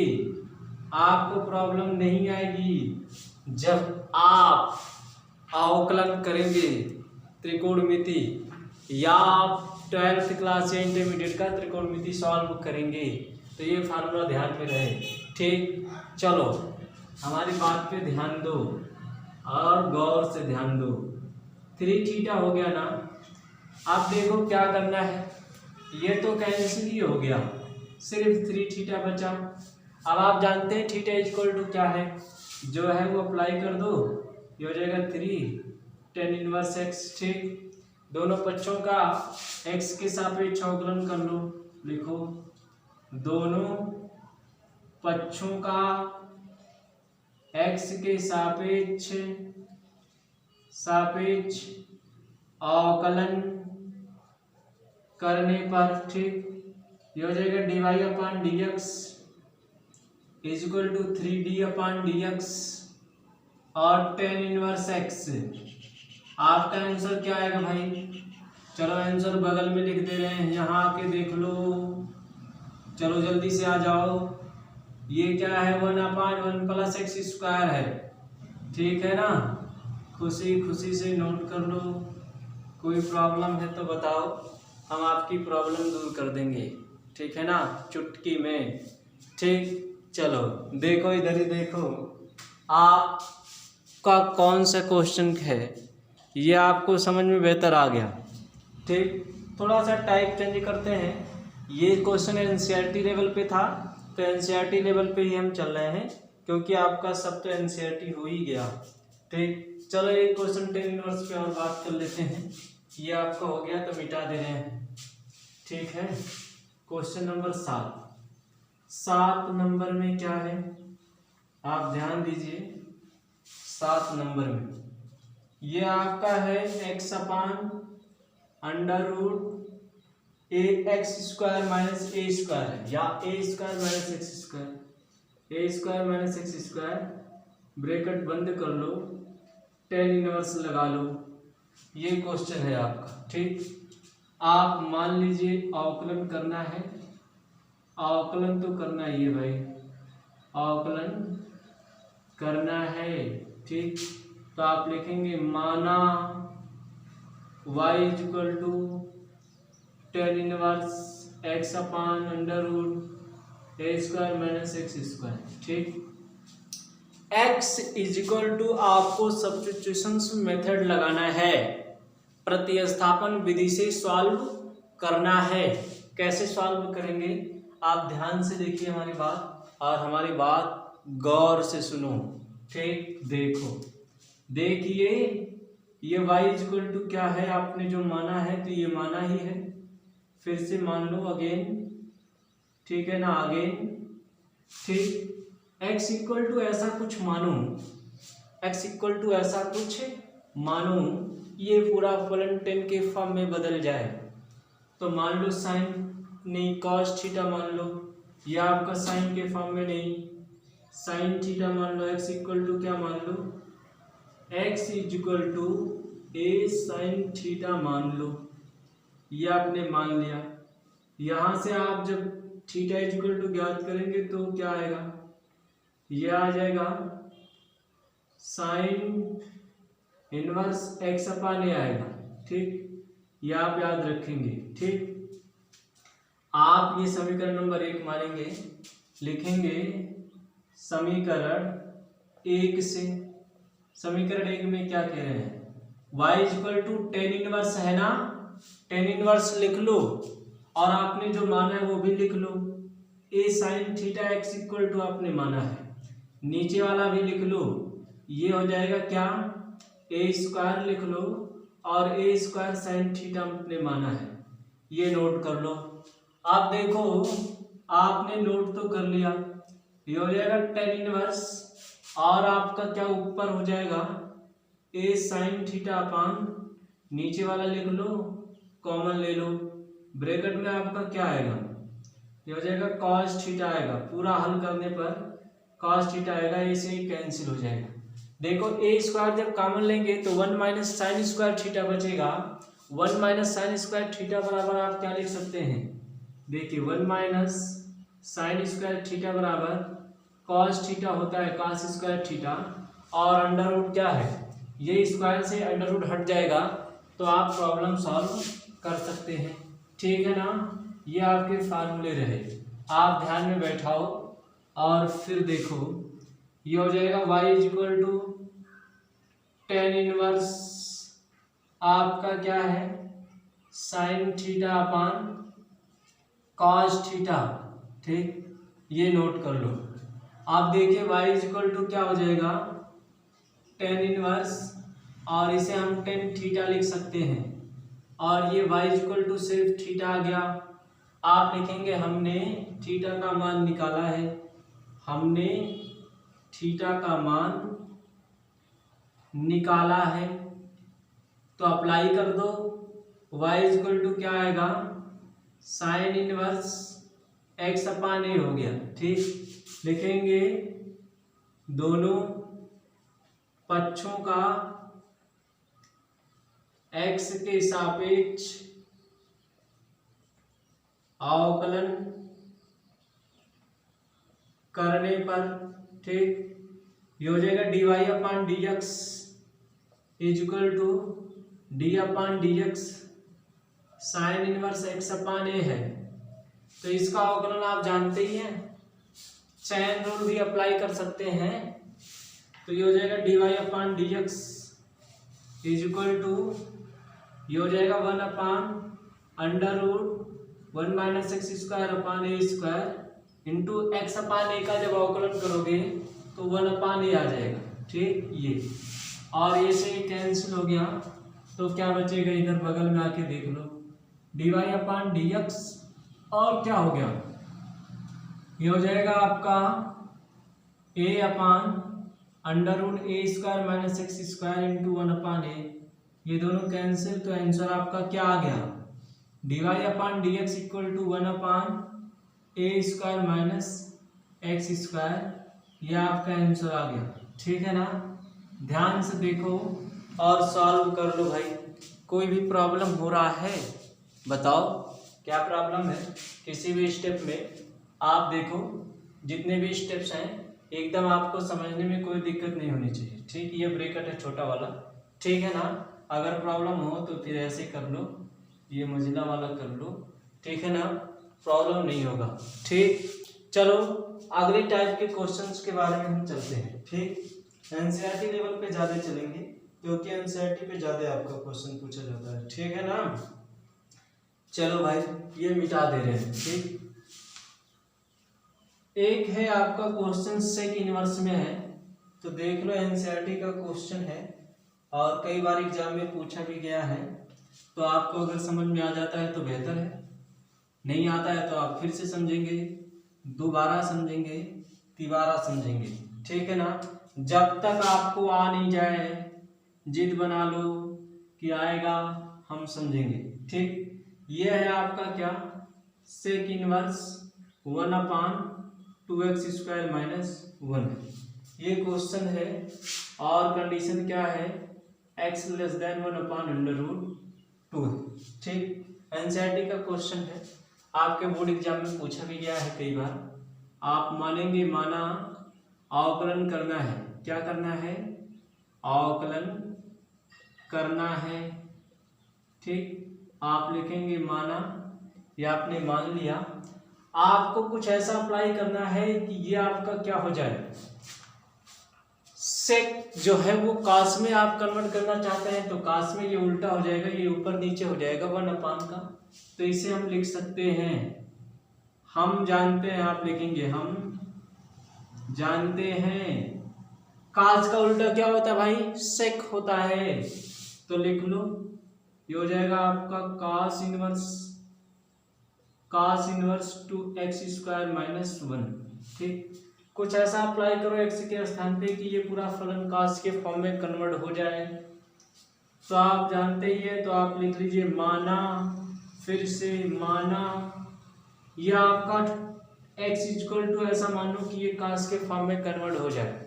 आपको प्रॉब्लम नहीं आएगी जब आप अवकलन करेंगे त्रिकोणमिति, या आप 12th क्लास या इंटरमीडिएट का त्रिकोणमिति सॉल्व करेंगे, तो ये फार्मूला ध्यान में रहे। ठीक, चलो हमारी बात पे ध्यान दो और गौर से ध्यान दो। 3 थीटा हो गया ना, आप देखो क्या करना है, ये तो कैंसिल ही हो गया, सिर्फ 3 थीटा बचा। अब आप जानते हैं थीटा इक्वल टू क्या है, जो है वो अप्लाई कर दो, ये हो जाएगा 3 tan इनवर्स x। ठीक, दोनों पक्षों का x के सापेक्ष अवकलन कर लो, लिखो दोनों पक्षों का x के सापेक्ष अवकलन करने पर, ठीक, ये हो जाएगा dy upon dx is equal to 3d upon dx और tan इनवर्स x। आपका आंसर क्या आएगा भाई? चलो आंसर बगल में लिख दे रहे हैं, यहाँ आके देख लो, चलो जल्दी से आ जाओ। ये क्या है? 1 अपान 1 प्लस एक्स स्क्वायर है, ठीक है ना? खुशी खुशी से नोट कर लो, कोई प्रॉब्लम है तो बताओ, हम आपकी प्रॉब्लम दूर कर देंगे, ठीक है ना, चुटकी में। ठीक, चलो देखो इधर ही देखो, आपका कौन सा क्वेश्चन है ये आपको समझ में बेहतर आ गया। ठीक, थोड़ा सा टाइप चेंज करते हैं। ये क्वेश्चन एनसीईआरटी लेवल पे था, तो एनसीईआरटी लेवल पे ही हम चल रहे हैं, क्योंकि आपका सब तो एनसीईआरटी हो ही गया। ठीक, चलो एक क्वेश्चन tan इनवर्स पे और बात कर लेते हैं। ये आपका हो गया तो मिटा दे रहे हैं, ठीक है। क्वेश्चन नंबर 7 नंबर में क्या है, आप ध्यान दीजिए। 7 नंबर में ये आपका है x upon under root a x square minus a square है, या a square minus x square, a square minus x square, bracket बंद कर लो, tan इनवर्स लगा लो। ये क्वेश्चन है आपका। ठीक, आप मान लीजिए अवकलन करना है, अवकलन तो करना ही है भाई, अवकलन करना है। ठीक, तो आप लिखेंगे माना y equal to tan inverse x upon under root a square minus x square. ठीक, x इज इक्वल टू आपको सब्स्टिट्यूशन मेथड लगाना है, प्रतिस्थापन विधि से सॉल्व करना है। कैसे सॉल्व करेंगे आप ध्यान से देखिए हमारी बात, और हमारी बात गौर से सुनो। ठीक, देखिए ये y इक्वल टू क्या है, आपने जो माना है तो ये माना ही है, फिर से मान लो अगेन, ठीक है ना, अगेन। ठीक, x इक्वल टू ऐसा कुछ मानो, x इक्वल टू ऐसा कुछ मानो, ये पूरा फलन tan के फॉर्म में बदल जाए, तो मान लो साइन नहीं cos थीटा मान लो, या आपका साइन के फॉर्म में नहीं साइन थीटा मान लो, x इक्वल टू क्या मान लो, x equal to a sine theta मान लो, ये आपने मान लिया। यहाँ से आप जब थीटा इक्वल टू ज्ञात करेंगे तो क्या आएगा, ये आ जाएगा साइन इनवर्स x अपान ए आएगा। ठीक, ये आप याद रखेंगे। ठीक, आप ये समीकरण नंबर 1 मानेंगे, लिखेंगे समीकरण 1 से, समीकरण 1 में क्या कह रहे हैं, y equal to tan inverse है ना, tan इनवर्स लिख लो, और आपने जो माना है वो भी लिख लो, a sine theta x equal to आपने माना है, नीचे वाला भी लिख लो, ये हो जाएगा क्या, a स्क्वायर लिख लो, और a स्क्वायर साइन थीटा आपने माना है, ये नोट कर लो। आप देखो, आपने नोट तो कर लिया, ये हो जाएगा tan इनवर्स, और आपका क्या ऊपर हो जाएगा ए साइन थीटा अपान, नीचे वाला लिख लो, कॉमन ले लो, ब्रैकेट में आपका क्या आएगा, ये हो जाएगा cos थीटा आएगा, पूरा हल करने पर cos थीटा आएगा, ऐसे ही कैंसिल हो जाएगा। देखो ए स्क्वायर जब कॉमन लेंगे तो 1 माइनस साइन स्क्वायर थीटा बचेगा, 1 माइनस साइन स्क्वायर थीटा बराबर आप क्या लिख सकते हैं, देखिए 1 माइनस साइन स्क्वायर थीटा बराबर cos थीटा होता है cos स्क्वायर थीटा, और अंडर रूट क्या है, ये स्क्वायर से अंडर रूट हट जाएगा, तो आप प्रॉब्लम सॉल्व कर सकते हैं। ठीक है ना, ये आपके फार्मूले रहे, आप ध्यान में बैठाओ और फिर देखो, ये हो जाएगा y is equal to tan inverse आपका क्या है sine theta upon cos theta. ठीक, ये नोट कर लो। आप देखिए y इज इक्वल टू क्या हो जाएगा tan इनवर्स, और इसे हम tan थीटा लिख सकते हैं, और ये y इज इक्वल टू सिर्फ थीटा आ गया। आप लिखेंगे हमने थीटा का मान निकाला है, हमने थीटा का मान निकाला है, तो अप्लाई कर दो, y इज इक्वल टू क्या आएगा साइन इनवर्स x अपान ए हो गया। ठीक, लिखेंगे दोनों पक्षों का x के सापेक्ष अवकलन करने पर, ठीक, ये हो जाएगा dy upon d x is equal to d upon d x sine inverse x upon a है, तो इसका अवकलन आप जानते ही हैं, चैन रूल भी अप्लाई कर सकते हैं, तो ये हो जाएगा dy upon d x is equal to, ये हो जाएगा 1 upon under root 1 minus x square upon a square into x upon a का जब अवकलन करोगे तो 1 अपान ए आ जाएगा। ठीक, ये और ये से कैंसिल हो गया, तो क्या बचेगा, इधर बगल में आके देख लो, dy अपान डी एक्स, और क्या हो गया, ये हो जाएगा आपका a upon under root a square minus x square into 1 upon a, ये दोनों कैंसिल, तो आंसर आपका क्या आ गया, dy upon d x equal to 1 upon a square minus x square, ये आपका आंसर आ गया। ठीक है ना, ध्यान से देखो और सॉल्व कर लो भाई। कोई भी प्रॉब्लम हो रहा है बताओ, क्या प्रॉब्लम है, किसी भी स्टेप में आप देखो, जितने भी स्टेप्स हैं एकदम आपको समझने में कोई दिक्कत नहीं होनी चाहिए। ठीक, ये ब्रैकेट है छोटा वाला, ठीक है ना, अगर प्रॉब्लम हो तो फिर ऐसे कर लो, ये मंजिला वाला कर लो, ठीक है ना, प्रॉब्लम नहीं होगा। ठीक, चलो अगले टाइप के क्वेश्चंस के बारे में हम चलते हैं। ठीक, एनसीईआरटी लेवल पे ज़्यादा चलेंगे, क्योंकि एनसीईआरटी पे ज़्यादा आपका क्वेश्चन पूछा जाता है। ठीक है ना, चलो भाई ये मिटा दे रहे हैं। ठीक, एक है आपका क्वेश्चन सेक इनवर्स में है, तो देख लो एनसीईआरटी का क्वेश्चन है और कई बार एग्जाम में पूछा भी गया है, तो आपको अगर समझ में आ जाता है तो बेहतर है, नहीं आता है तो आप फिर से समझेंगे, दोबारा समझेंगे, तिबारा समझेंगे। ठीक है ना, जब तक आपको आ नहीं जाए जिद बना लो कि आएगा, हम समझेंगे। ठीक, ये है आपका क्या sec inverse 1 upon 2x square minus 1, ये क्वेश्चन है, और कंडीशन क्या है, x less than 1 upon under root 2। ठीक, एनसीईआरटी का क्वेश्चन है, आपके बोर्ड एग्जाम में पूछा भी गया है कई बार, आप मानेंगे माना, अवकलन करना है, क्या करना है, अवकलन करना है। ठीक, आप लिखेंगे माना, या आपने मान लिया, आपको कुछ ऐसा अप्लाई करना है कि ये आपका क्या हो जाए, सेक जो है वो कास में आप कन्वर्ट करना चाहते हैं, तो कास में ये उल्टा हो जाएगा, ये ऊपर नीचे हो जाएगा 1 अपान का, तो इसे हम लिख सकते हैं, हम जानते हैं, आप लिखेंगे हम जानते हैं कास का उल्टा क्या होता है भाई, सेक होता है, तो लिख लो, ये हो जाएगा आपका cos inverse cos inverse 2x² माइनस 1। ठीक, कुछ ऐसा अप्लाई करो x के स्थान पे कि ये पूरा फलन cos के फॉर्म में कन्वर्ट हो जाए। तो आप जानते ही है, तो आप लिख लीजिए माना, फिर से माना, यह आपका x इक्वल टू ऐसा मानो कि ये cos के फॉर्म में कन्वर्ट हो जाए।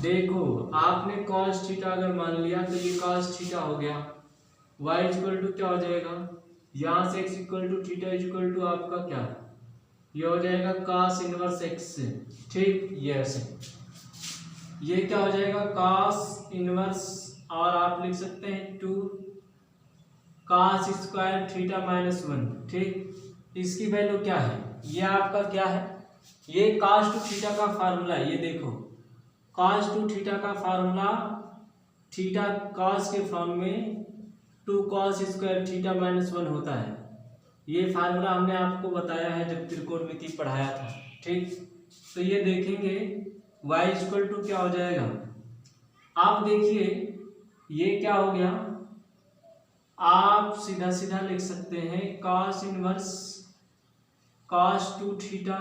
देखो आपने cos थीटा अगर मान लिया तो ये cos थीटा हो गया, y इक्वल टू क्या हो जाएगा, यहाँ से x equal to theta equal to आपका क्या, ये हो जाएगा cos इनवर्स x। ठीक, ये ऐसे, ये क्या हो जाएगा cos इनवर्स, और आप लिख सकते हैं 2 cos स्क्वायर थीटा माइनस 1। ठीक, इसकी वैल्यू क्या है, ये आपका क्या है, ये cos टू थीटा का फार्मूला है। ये देखो cos टू थीटा का फार्मूला, थीटा cos के फॉर्म में 2 cos स्क्वायर थीटा माइनस 1 होता है। ये फार्मूला हमने आपको बताया है जब त्रिकोणमिति पढ़ाया था। ठीक, तो ये देखेंगे y इक्वल टू क्या हो जाएगा, आप देखिए ये क्या हो गया, आप सीधा सीधा लिख सकते हैं cos inverse cos two theta,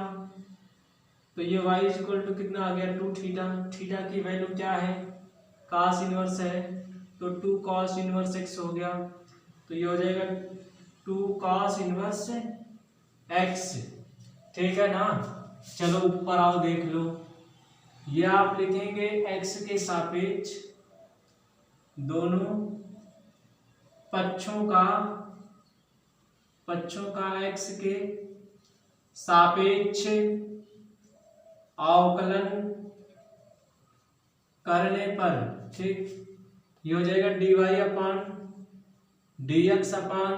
तो ये y इक्वल टू कितना आ गया 2 थीटा, थीटा की वैल्यू क्या है, cos इनवर्स है तो 2 cos इनवर्स x हो गया, तो ये हो जाएगा 2 cos इनवर्स x। ठीक है ना, चलो ऊपर आओ देख लो, ये आप लिखेंगे x के सापेक्ष दोनों पक्षों का x के सापेक्ष अवकलन करने पर। ठीक, ये हो जाएगा dy upon dx upon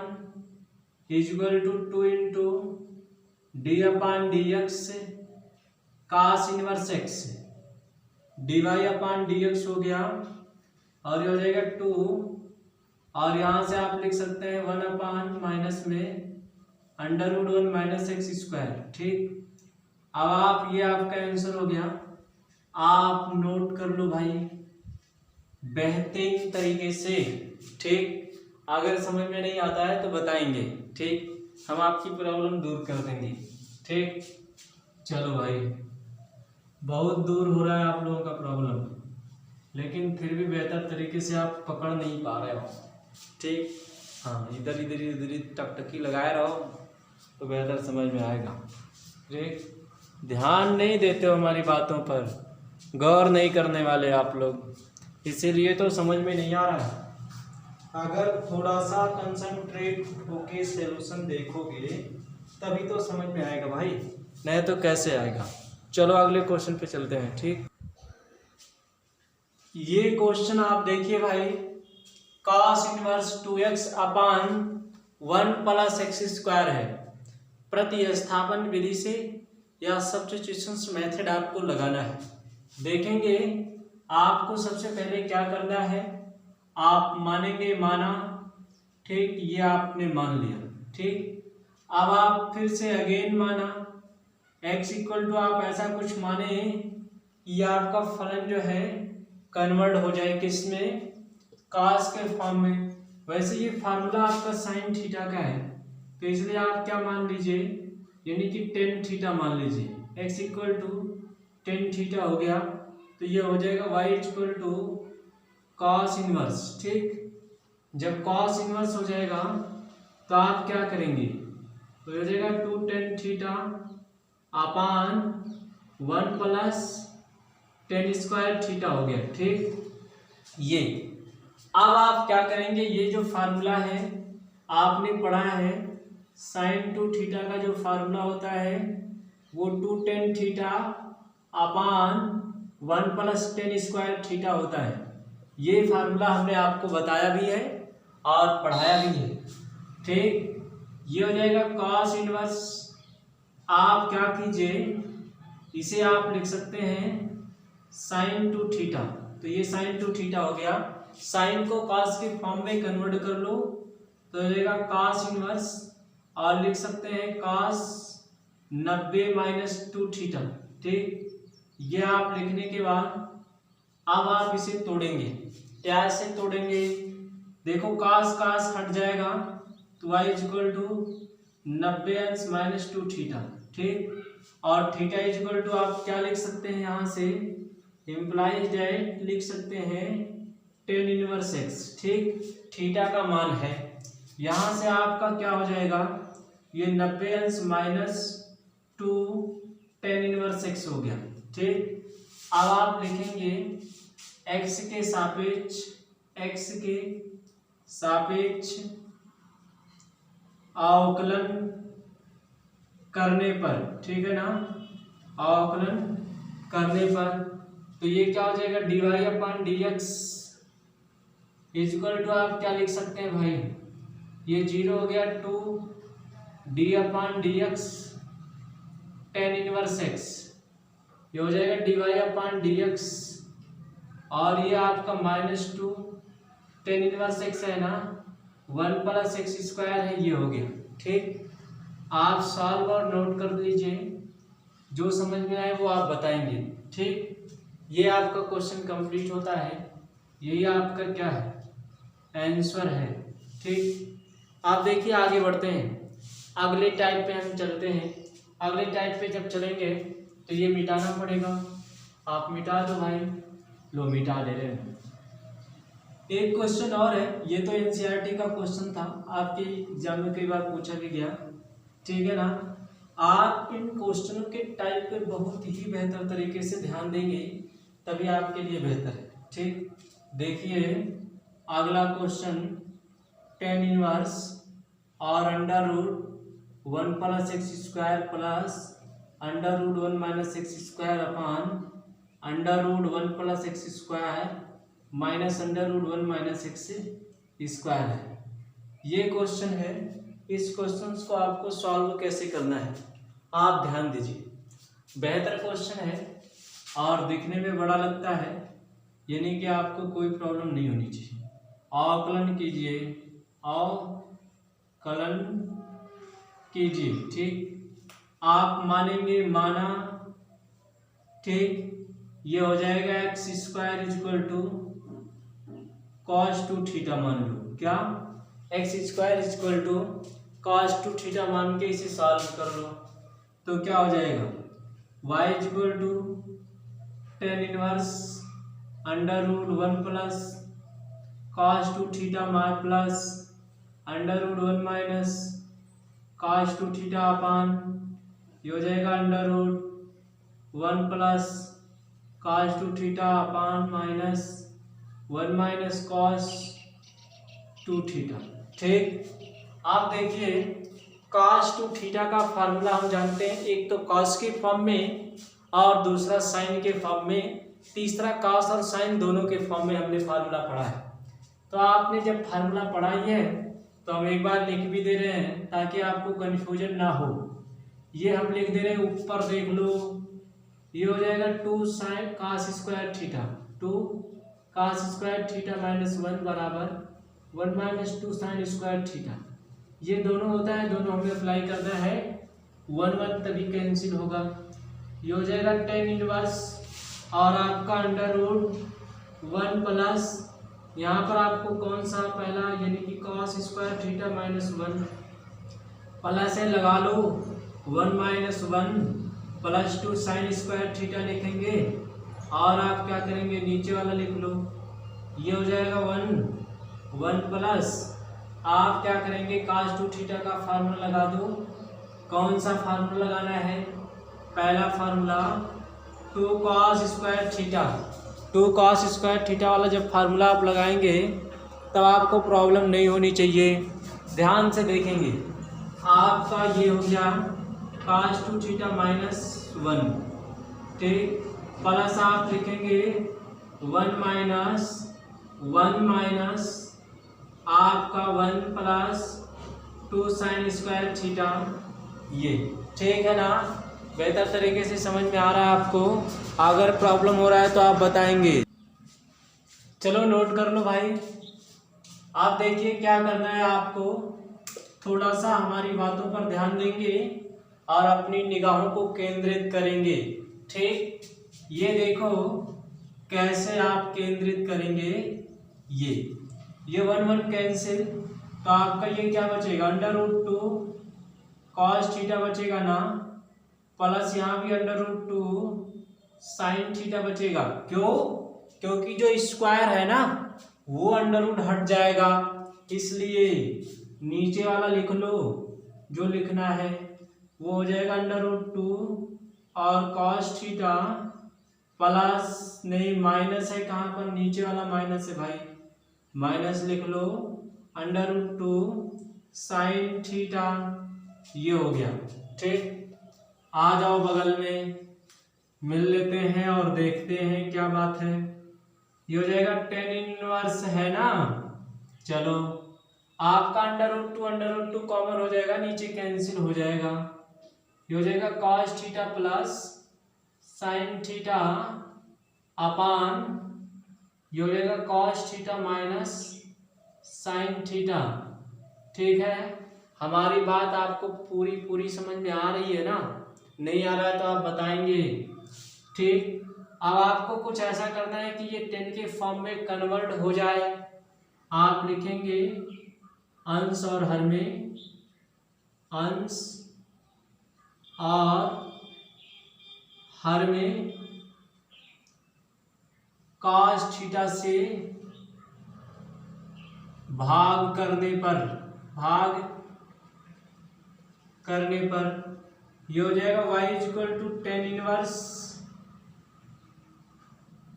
equal to 2 into d upon dx cos inverse x, dy upon dx हो गया, और ये हो जाएगा 2, और यहाँ से आप लिख सकते हैं 1 अपान माइनस में √1 माइनस एक्स स्क्वायर। ठीक, अब आप, ये आपका आंसर हो गया, आप नोट कर लो भाई बेहतरीन तरीके से। ठीक, अगर समझ में नहीं आता है तो बताएंगे। ठीक, हम आपकी प्रॉब्लम दूर कर देंगे। ठीक, चलो भाई, बहुत दूर हो रहा है आप लोगों का प्रॉब्लम, लेकिन फिर भी बेहतर तरीके से आप पकड़ नहीं पा रहे हो। ठीक, हाँ, इधर टकटकी लगाए रहो तो बेहतर समझ में आएगा। ठीक, ध्यान नहीं देते हो हमारी बातों पर, गौर नहीं करने वाले आप लोग, इसीलिए तो समझ में नहीं आ रहा है। अगर थोड़ा सा कंसंट्रेट होके सॉल्यूशन देखोगे तभी तो समझ में आएगा भाई, नहीं तो कैसे आएगा। चलो अगले क्वेश्चन पे चलते हैं। ठीक, ये क्वेश्चन आप देखिए भाई, cos इनवर्स 2x अपान 1 प्लस एक्स स्क्वायर है। प्रतिस्थापन विधि से या सब्स्टिट्यूशन मेथड आपको लगाना है। देखेंगे आपको सबसे पहले क्या करना है, आप मानेंगे माना। ठीक, ये आपने मान लिया। ठीक, अब आप फिर से अगेन माना, x इक्वल टू आप ऐसा कुछ माने कि आपका फलन जो है कन्वर्ट हो जाए किस में, cos के फॉर्म में। वैसे ये फार्मूला आपका sin थीटा का है, तो इसलिए आप क्या मान लीजिए, यानी कि tan थीटा मान लीजिए। x equal to tan theta हो गया, तो ये हो जाएगा y equal to cos inverse. ठीक, जब cos इनवर्स हो जाएगा तो आप क्या करेंगे, तो हो जाएगा 2 tan theta upon 1 plus tan square theta हो गया। ठीक, ये अब आप क्या करेंगे, ये जो फार्मूला है आपने पढ़ा है, sin टू थीटा का जो फार्मूला होता है वो 2 tan theta upon 1 plus tan square theta होता है। ये फार्मूला हमने आपको बताया भी है और पढ़ाया भी है। ठीक, ये हो जाएगा cos इनवर्स, आप क्या कीजिए, इसे आप लिख सकते हैं sin टू थीटा, तो ये sin टू थीटा हो गया। sin को cos के फॉर्म में कन्वर्ट कर लो तो हो जाएगा cos इनवर्स, और लिख सकते हैं cos 90 माइनस 2 थीटा। ठीक, ये आप लिखने के बाद अब आप इसे तोड़ेंगे। क्या से तोड़ेंगे, देखो cos हट जाएगा तो y इक्वल टू 90 अंश माइनस 2 थीटा, ठीक। और थीटा इज इक्वल टू आप क्या लिख सकते हैं यहाँ से, इम्प्लाइज दैट लिख सकते हैं टेन इनवर्स एक्स, ठीक। थीटा का मान है, यहाँ से आपका क्या हो जाएगा, ये 90 अंश माइनस 2 टेन इनवर्स एक्स हो गया, ठीक। अब आप लिखेंगे एक्स के सापेक्ष अवकलन करने पर, ठीक है ना, अवकलन करने पर, तो ये क्या हो जाएगा, dy upon dx is equal to आप क्या लिख सकते हैं भाई, ये 0 हो गया 2 D upon dx tan inverse x, ये हो जाएगा dy अपॉन dx, और ये आपका माइनस 2 टेन इनवर्स एक्स है ना, 1 प्लस एक्स स्क्वायर है, ये हो गया, ठीक। आप सॉल्व और नोट कर लीजिए, जो समझ में आए वो आप बताएंगे, ठीक। ये आपका क्वेश्चन कंप्लीट होता है, यही आपका क्या है, आंसर है, ठीक। आप देखिए आगे बढ़ते हैं, अगले टाइप पे हम चलते हैं। अगले टाइप पे जब चलेंगे तो ये मिटाना पड़ेगा, आप मिटा दो भाई, लो मिटा दे रहे हैं। एक क्वेश्चन और है, ये तो एनसीईआरटी का क्वेश्चन था, आपके एग्जाम में कई बार पूछा भी गया, ठीक है ना। आप इन क्वेश्चनों के टाइप पे बहुत ही बेहतर तरीके से ध्यान देंगे तभी आपके लिए बेहतर है, ठीक। देखिए अगला क्वेश्चन, टेन इनवर्स और under root 1 plus x square plus under root 1 minus x square upon under root 1 plus x square minus under root 1 minus x square है। ये क्वेश्चन है, इस क्वेश्चन को आपको सॉल्व कैसे करना है आप ध्यान दीजिए। बेहतर क्वेश्चन है और दिखने में बड़ा लगता है, यानी कि आपको कोई प्रॉब्लम नहीं होनी चाहिए। अवकलन कीजिए, अवकलन कीजिए, ठीक। आप मानेंगे, माना, ठीक। ये हो जाएगा x square is equal to cos 2 theta मान लो, क्या, x square is equal to cos 2 theta मान के इसे सॉल्व कर लो, तो क्या हो जाएगा, y is equal to tan inverse under root 1 plus cos 2 theta मार plus under root 1 minus cos 2 theta upon, ये हो जाएगा under root 1 plus cos 2 theta upon minus 1 minus cos 2 theta, ठीक। आप देखिए कॉस 2 थीटा का फार्मूला हम जानते हैं, एक तो कॉस के फॉर्म में और दूसरा साइन के फॉर्म में, तीसरा कॉस और साइन दोनों के फॉर्म में हमने फार्मूला पढ़ा है। तो आपने जब फार्मूला पढ़ा ही है तो हम एक बार लिख भी दे रहे हैं ताकि आपको कन्फ्यूजन ना हो। ये हम लिख दे रहे हैं, ऊपर देख लो, ये हो जाएगा 2 sine cos square theta, 2 cos square theta minus 1 बराबर 1 माइनस 2 साइन स्क्वायर थीटा। ये दोनों होता है, दोनों हमें अप्लाई करना है, 1 1 तभी कैंसिल होगा, ये हो जाएगा टेन इनवर्स और आपका अंडर रूट 1 प्लस, यहाँ पर आपको कौन सा पहला यानी कि cos square theta minus 1 plus है लगा लो 1 minus 1 plus 2 sine square theta लिखेंगे और आप क्या करेंगे, नीचे वाला लिख लो, ये हो जाएगा 1 प्लस आप क्या करेंगे, कॉस 2 थीटा का फार्मूला लगा दो। कौन सा फार्मूला लगाना है, पहला formula 2 cos square theta, 2 cos square theta वाला जब फार्मूला आप लगाएंगे तब आपको प्रॉब्लम नहीं होनी चाहिए। ध्यान से देखेंगे, आपका ये हो गया कॉस 2 थीटा माइनस 1, ठीक, प्लस आप लिखेंगे 1 माइनस आपका 1 प्लस 2 साइन स्क्वायर थीटा, ये ठीक है ना। बेहतर तरीके से समझ में आ रहा है आपको, अगर प्रॉब्लम हो रहा है तो आप बताएंगे। चलो नोट कर लो भाई। आप देखिए क्या करना है आपको, थोड़ा सा हमारी बातों पर ध्यान देंगे और अपनी निगाहों को केंद्रित करेंगे, ठीक। ये देखो कैसे आप केंद्रित करेंगे, ये 1 1 कैंसिल, तो आपका ये क्या बचेगा, अंडर रूट 2 कॉस थीटा बचेगा ना, प्लस यहाँ भी √2 साइन थीटा बचेगा। क्यों? क्योंकि जो स्क्वायर है ना वो √ हट जाएगा, इसलिए नीचे वाला लिख लो, जो लिखना है वो हो जाएगा √2 और कॉस थीटा प्लस, नहीं माइनस है, कहाँ पर? नीचे वाला माइनस है भाई, माइनस लिख लो, √2 साइन थीटा, ये हो गया। ठीक, आ जाओ बगल में, मिल लेते हैं और देखते हैं क्या बात है। ये हो जाएगा tan इनवर्स है ना, चलो आपका √2 कॉमन हो जाएगा, नीचे कैंसिल हो जाएगा। ये हो जाएगा cos theta plus sine theta upon, ये हो जाएगा cos theta minus sine theta. ठीक है, हमारी बात आपको पूरी समझ में आ रही है ना? नहीं आ रहा है तो आप बताएंगे। ठीक, अब आपको कुछ ऐसा करना है कि ये 10 के फॉर्म में कन्वर्ट हो जाए। आप लिखेंगे अंश और हर में, अंश और हर में cos थीटा से भाग करने पर ये हो जाएगा y = tan inverse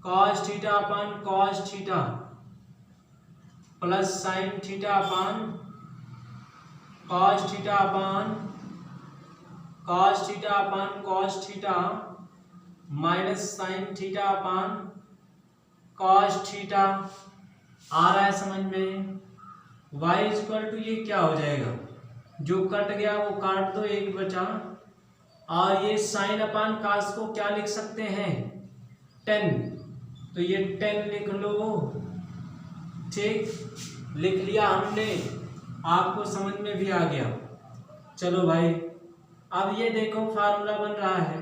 cos theta upon cos theta plus sine theta upon cos theta upon cos theta minus sine theta upon cos theta. आ रहा है समझ में? y = ये क्या हो जाएगा, जो कट गया वो काट दो, एक बचा, और ये साइन अपान cos को क्या लिख सकते हैं? tan, तो ये tan लिख लो। ठीक, लिख लिया हमने, आपको समझ में भी आ गया। चलो भाई, अब ये देखो फार्मूला बन रहा है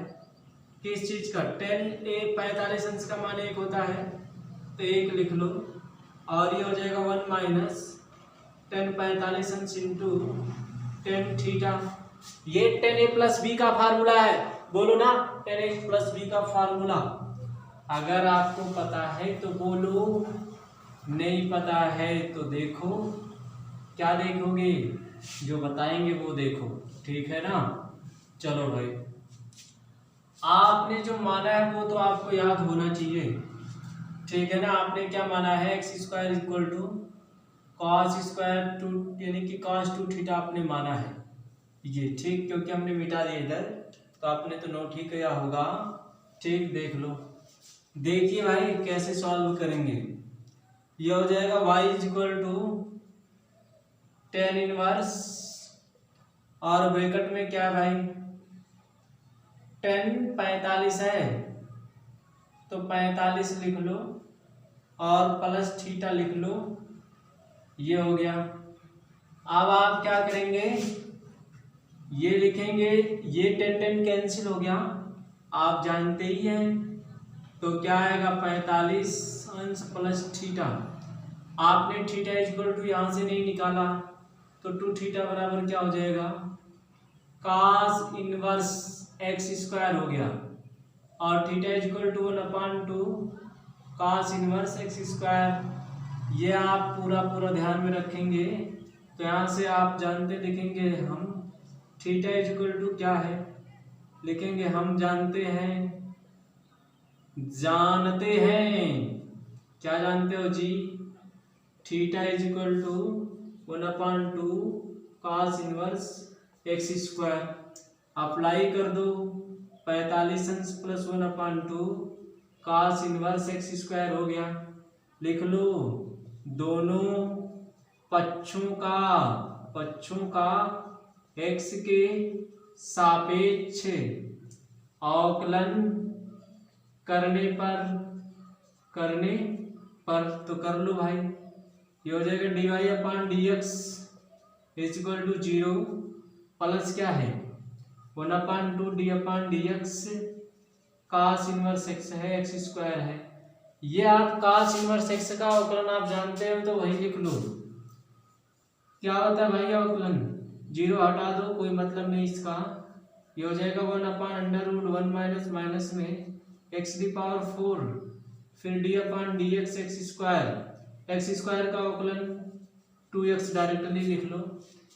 किस चीज का? tan a 45 अंश का मान 1 होता है, तो 1 लिख लो, और ये हो जाएगा 1 माइनस tan 45 अंश इंटू tan थीटा। ये tan a प्लस बी का फार्मूला है, बोलो ना, tan a प्लस बी का फार्मूला। अगर आपको पता है तो बोलो, नहीं पता है तो देखो। क्या देखोगे? जो बताएंगे वो देखो, ठीक है ना? चलो भाई, आपने जो माना है वो तो आपको याद होना चाहिए, ठीक है ना? आपने क्या माना है? x² = cos² यानी कि cos 2 थीटा आपने माना है ये। ठीक, क्योंकि हमने मिटा दिया इधर, तो आपने तो नोट ही किया होगा। ठीक, देख लो, देखिए भाई कैसे सॉल्व करेंगे। ये हो जाएगा y = tan इनवर्स, और ब्रैकेट में क्या भाई? tan 45 है तो 45 लिख लो, और प्लस थीटा लिख लो, ये हो गया। अब आप क्या करेंगे? ये लिखेंगे, ये tan कैंसिल हो गया, आप जानते ही हैं, तो क्या आएगा? 45 अंश प्लस थीटा। आपने थीटा = यहाँ से नहीं निकाला, तो 2 थीटा बराबर क्या हो जाएगा? cos इनवर्स x² हो गया, और थीटा = 1/2 cos इनवर्स x²। ये आप पूरा ध्यान में रखेंगे, तो यहाँ से आप जानते लिखेंगे हम, थीटा = क्या है? लिखेंगे हम जानते हैं, क्या जानते हो जी? Theta = 1/2 cos inverse x²। Apply कर दो, 45 अंश प्लस 1/2 cos इनवर्स x² हो गया। लिख लो, दोनों पक्षों का x के सापेक्ष अवकलन करने पर तो कर लो भाई। ये हो जाएगा dy/dx = 0 प्लस क्या है? 1/2 d/dx cos इनवर्स x है, x² है। ये आप cos इनवर्स x का अवकलन आप जानते हो, तो वही लिख लो। क्या होता है भाई अवकलन? जीरो हटा दो, कोई मतलब नहीं इसका। ये हो जाएगा 1/√1 माइनस माइनस में x⁴, फिर d/dx x स्क्वायर का अवकलन 2x डायरेक्टली लिख लो।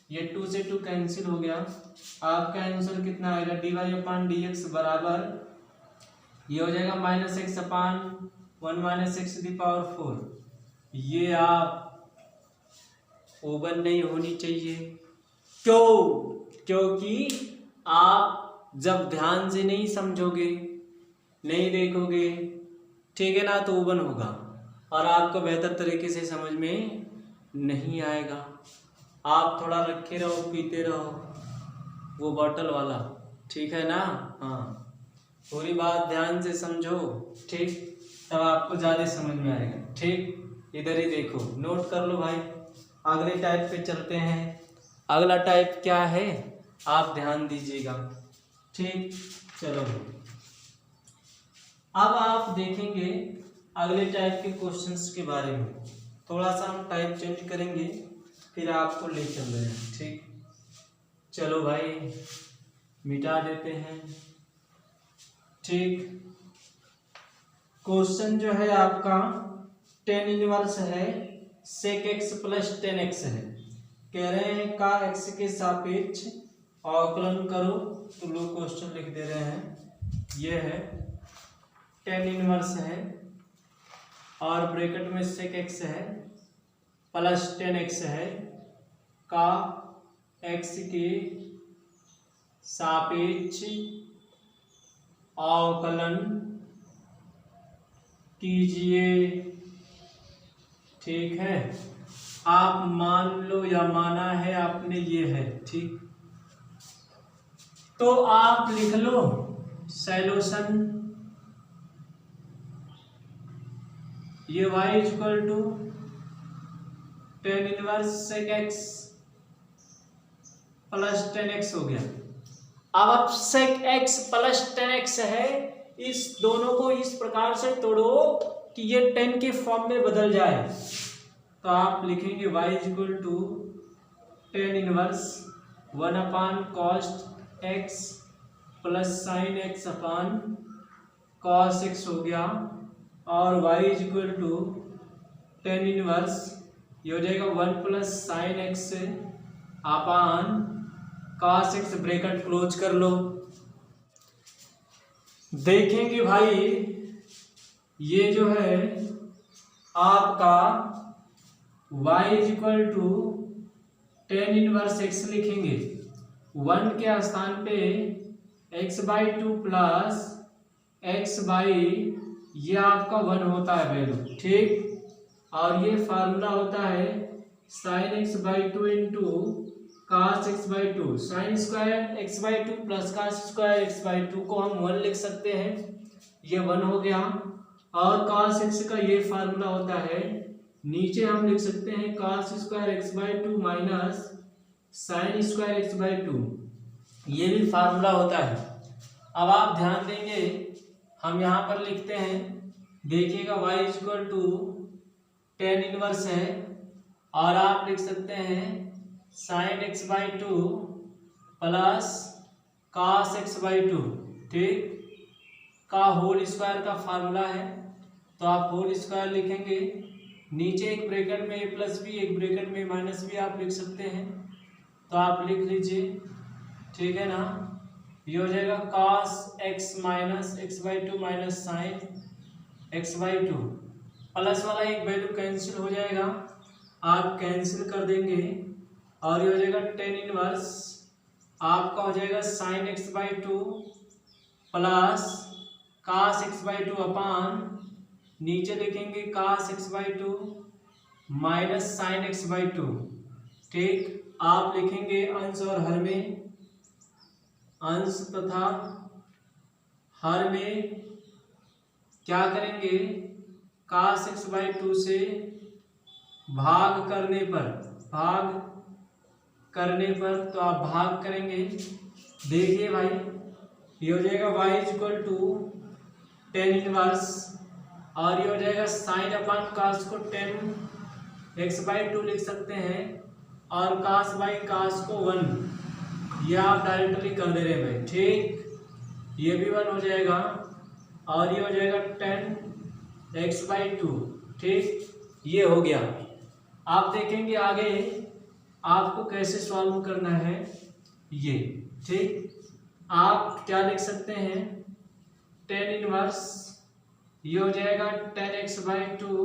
ये 2 से 2 कैंसिल हो गया। आपका आंसर कितना आएगा, dy/dx बराबर ये हो जाएगा -x/1 माइनस x⁴। ये आप ओवन नहीं होनी चाहिए। क्यों? क्योंकि आप जब ध्यान से नहीं समझोगे, नहीं देखोगे, ठीक है ना, तो ओवन होगा और आपको बेहतर तरीके से समझ में नहीं आएगा। आप थोड़ा रखे रहो, पीते रहो वो बॉटल वाला, ठीक है ना। हाँ, पूरी बात ध्यान से समझो, ठीक, तब आपको ज़्यादा समझ में आएगा। ठीक, इधर ही देखो, नोट कर लो भाई। अगले टाइप पे चलते हैं। अगला टाइप क्या है, आप ध्यान दीजिएगा। ठीक, चलो अब आप देखेंगे अगले टाइप के क्वेश्चंस के बारे में। थोड़ा सा हम टाइप चेंज करेंगे, फिर आपको ले चल रहे हैं। ठीक, चलो भाई मिटा देते हैं। ठीक, क्वेश्चन जो है आपका tan इनवर्स है sec x plus tan x है। कह रहे हैं का x के सापेक्ष अवकलन करो, तो लोग क्वेश्चन लिख दे रहे हैं। ये है tan इनवर्स है और ब्रैकेट में sec x है प्लस tan x है का x के सापेक्ष अवकलन कीजिए। ठीक है, आप मान लो या माना है आपने, ये है। ठीक, तो आप लिख लो सॉल्यूशन। ये y equal to tan inverse sec x plus tan x हो गया। अब sec x plus tan x है, इस दोनों को इस प्रकार से तोड़ो कि ये tan के फॉर्म में बदल जाए। तो आप लिखेंगे y equal to tan inverse 1/cos x plus sine x upon cos x हो गया, और y equal to tan inverse ये हो जाएगा 1 plus sine x upon cos x, bracket close कर लो। देखेंगे भाई ये जो है आपका y equal to tan inverse x लिखेंगे, 1 के स्थान पे x/2 प्लस x/, ये आपका 1 होता है वैल्यू। ठीक, और ये फार्मूला होता है sin x/2 into cos x/2। Sine square x/2 plus cos square x/2 को हम 1 लिख सकते हैं, ये 1 हो गया। और cos x का ये फार्मूला होता है, नीचे हम लिख सकते हैं cos square x/2 minus sine square x/2, ये भी फार्मूला होता है। अब आप ध्यान देंगे, हम यहाँ पर लिखते हैं, देखिएगा y equal to tan inverse है और आप लिख सकते हैं sign x/2 plus cos x/2। ठीक, का होल स्क्वायर का फार्मूला है, तो आप होल स्क्वायर लिखेंगे, नीचे एक ब्रैकेट में a प्लस बी, एक ब्रैकेट में माइनस बी आप लिख सकते हैं, तो आप लिख लीजिए। ठीक है ना, ये हो जाएगा cos x minus x/2 minus sine x/2, plus वाला एक वैल्यू कैंसिल हो जाएगा, आप कैंसिल कर देंगे, और ये हो जाएगा tan इनवर्स आपका हो जाएगा sign x/2 plus cos x/2 अपान, नीचे लिखेंगे cos x/2 minus sine x/2। ठीक, आप लिखेंगे अंश और हर में, अंश तथा हर में क्या करेंगे, cos x/2 से भाग करने पर तो आप भाग करेंगे। देखिए भाई ये हो जाएगा y equal to tan inverse, और ये हो जाएगा साइन अपान cos को tan x/2 लिख सकते हैं, और कास बाई कास को 1, ये आप डायरेक्टली कर दे रहे हैं भाई, ठीक। ये भी 1 हो जाएगा और ये हो जाएगा 10x/2, ठीक। ये हो गया। आप देखेंगे आगे आपको कैसे सॉल्व करना है ये, ठीक। आप क्या लिख सकते हैं, 10 इनवर्स, ये हो जाएगा 10x/2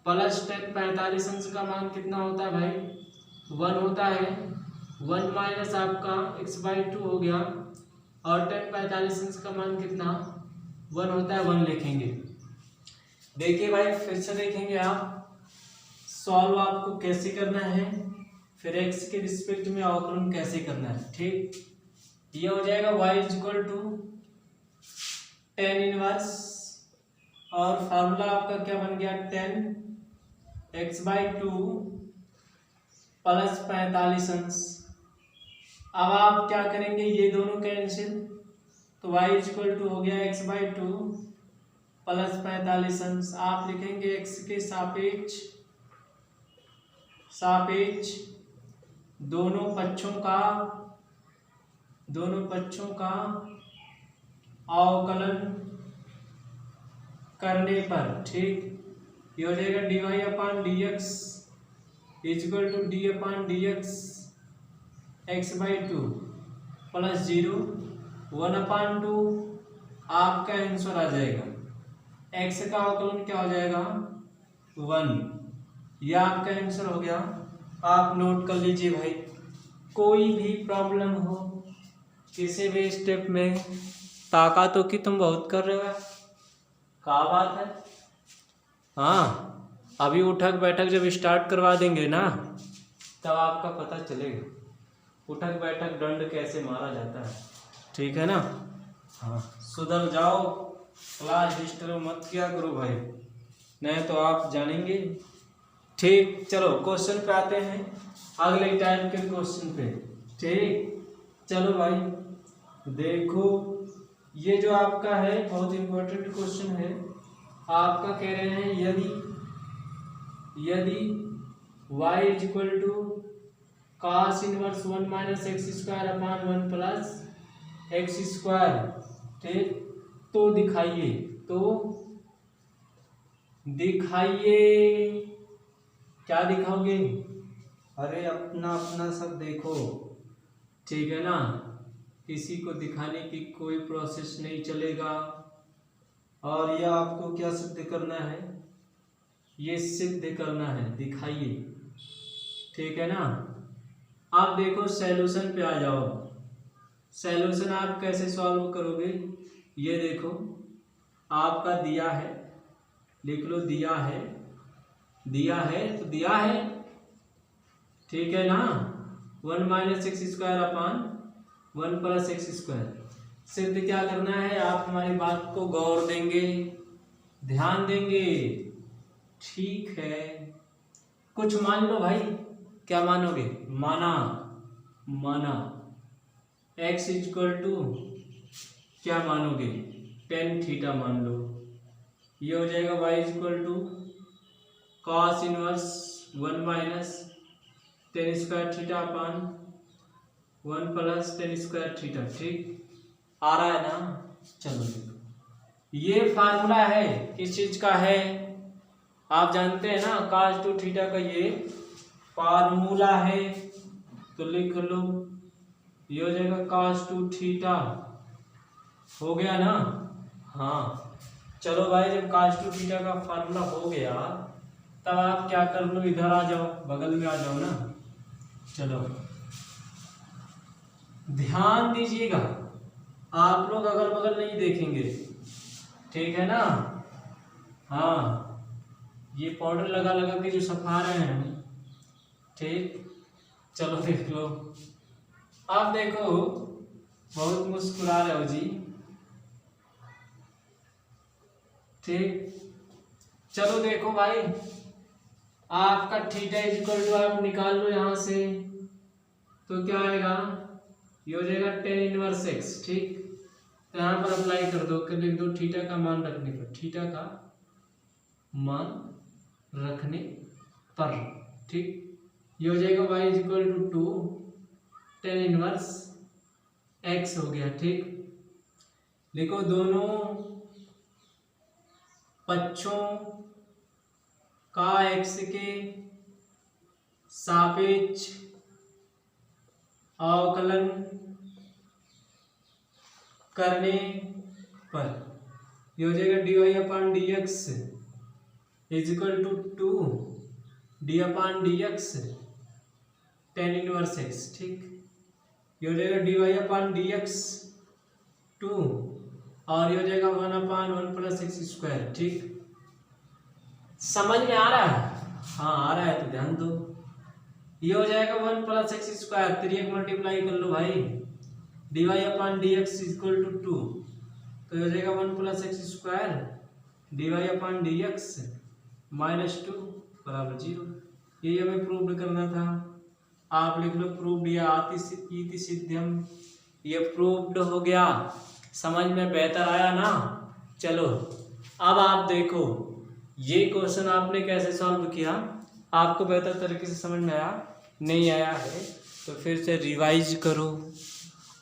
प्लस 10 45 अंश का मान कितना होता है भाई, 1 होता है। 1 माइनस आपका x/2 हो गया और 10 45 अंश का मान कितना 1 होता है, 1 लिखेंगे। देखिए भाई फिर से देखेंगे आप सॉल्व आपको कैसे करना है, फिर x के रिस्पेक्ट में अवकलन कैसे करना है, ठीक। ये हो जाएगा y = 10 इनवर्स और फार्मूला आपका क्या बन गया, 10x/2 प्लस 45 अंश। अब आप क्या करेंगे, ये दोनों कैंसिल, तो y = हो गया x/2 प्लस 45 अंश। आप लिखेंगे x के सापेक्ष दोनों पक्षों का अवकलन करने पर, ठीक। ये हो जाएगा dy/dx = d/dx x/2 प्लस 0 1/2 आपका आंसर आ जाएगा। x का अवकलन क्या हो जाएगा, 1, यह आपका आंसर हो गया। आप नोट कर लीजिए भाई, कोई भी प्रॉब्लम हो किसी भी स्टेप में, ताकत हो कि तुम बहुत कर रहे हो, क्या बात है। हाँ, अभी उठक बैठक जब स्टार्ट करवा देंगे ना तब आपका पता चलेगा उठक बैठक दंड कैसे मारा जाता है, ठीक है ना। हाँ, सुधर जाओ, क्लास डिस्टर्ब मत किया करो भाई, नहीं तो आप जानेंगे, ठीक। चलो क्वेश्चन पे आते हैं, अगले टाइम के क्वेश्चन पे, ठीक। चलो भाई देखो, ये जो आपका है बहुत इंपॉर्टेंट क्वेश्चन है। आपका कह रहे हैं यदि y = cos 1 - x²/1 plus x², ठीक। तो दिखाइए क्या दिखाओगे, अरे अपना अपना सब देखो, ठीक है ना। किसी को दिखाने की कोई प्रोसेस नहीं चलेगा। और यह आपको क्या सिद्ध करना है, ये सिद्ध करना है, दिखाइए, ठीक है ना। आप देखो सॉल्यूशन पे आ जाओ। सॉल्यूशन आप कैसे सॉल्व करोगे, ये देखो आपका दिया है, लिख लो दिया है तो दिया है, ठीक है ना। 1 - x²/1 प्लस x²। सिद्ध क्या करना है, आप हमारी बात को गौर देंगे, ध्यान देंगे, ठीक है। कुछ मान लो भाई, क्या मानोगे, माना x = क्या मानोगे, tan थीटा मान लो। ये हो जाएगा y = cos 1 minus tan² θ/1 plus tan² theta, ठीक। आ रहा है ना। चलो देखो, ये फार्मूला है, किस चीज का है आप जानते हैं ना, cos 2 थीटा का ये फार्मूला है, तो लिख लो। ये हो जाएगा cos 2 थीटा, हो गया ना। हाँ चलो भाई, जब cos 2 थीटा का फार्मूला हो गया तब आप क्या कर लो, इधर आ जाओ, बगल में आ जाओ ना। चलो ध्यान दीजिएगा, आप लोग अगल बगल नहीं देखेंगे, ठीक है ना। हाँ, ये पाउडर लगा लगा के जो सफा रहे हैं, ठीक। चलो देख लो, आप देखो बहुत मुस्कुरा रहे हो जी, ठीक। चलो देखो भाई, आपका थीटा = आप निकाल लो यहाँ से, तो क्या आएगा, ये हो जाएगा tan इनवर्स x, ठीक। तो यहाँ पर अप्लाई कर दो, कि लिख दो थीटा का मान रखने पर, थीटा का मान रखने पर, ठीक। ये हो जाएगा y is equal to 2 tan inverse x हो गया। ठीक, देखो दोनों पक्षों का x के सापेक्ष अवकलन करने पर ये हो जाएगा dy upon dx is equal to 2 d upon dx tan inverse x। ठीक, ये हो जाएगा dy अपान dx 2 और ये हो जाएगा 1 अपान 1 प्लस एक्स स्क्वायर। ठीक, समझ में आ रहा है? हाँ आ रहा है तो ध्यान दो। ये हो जाएगा 1 प्लस एक्स स्क्वायर, 3 मल्टीप्लाई कर लो भाई, dy upon dx equal to 2 तो ये हो जाएगा 1 plus x square dy upon dx minus 2 बराबर 0। ये हमें प्रूव करना था। आप लिख लो प्रूव्ड या इति सिद्ध्यम। ये प्रूव्ड हो गया। समझ में बेहतर आया ना? चलो अब आप देखो ये क्वेश्चन आपने कैसे सॉल्व किया, आपको बेहतर तरीके से समझ में आया? नहीं आया है तो फिर से रिवाइज करो,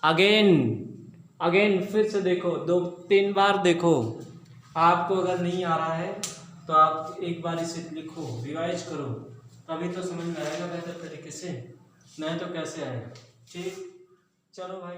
अगेन फिर से देखो, 2-3 बार देखो। आपको अगर नहीं आ रहा है तो आप एक बार इसे लिखो, रिवाइज करो, तभी तो समझ में आएगा बेहतर तरीके से, नहीं तो कैसे आएगा। ठीक, चलो भाई।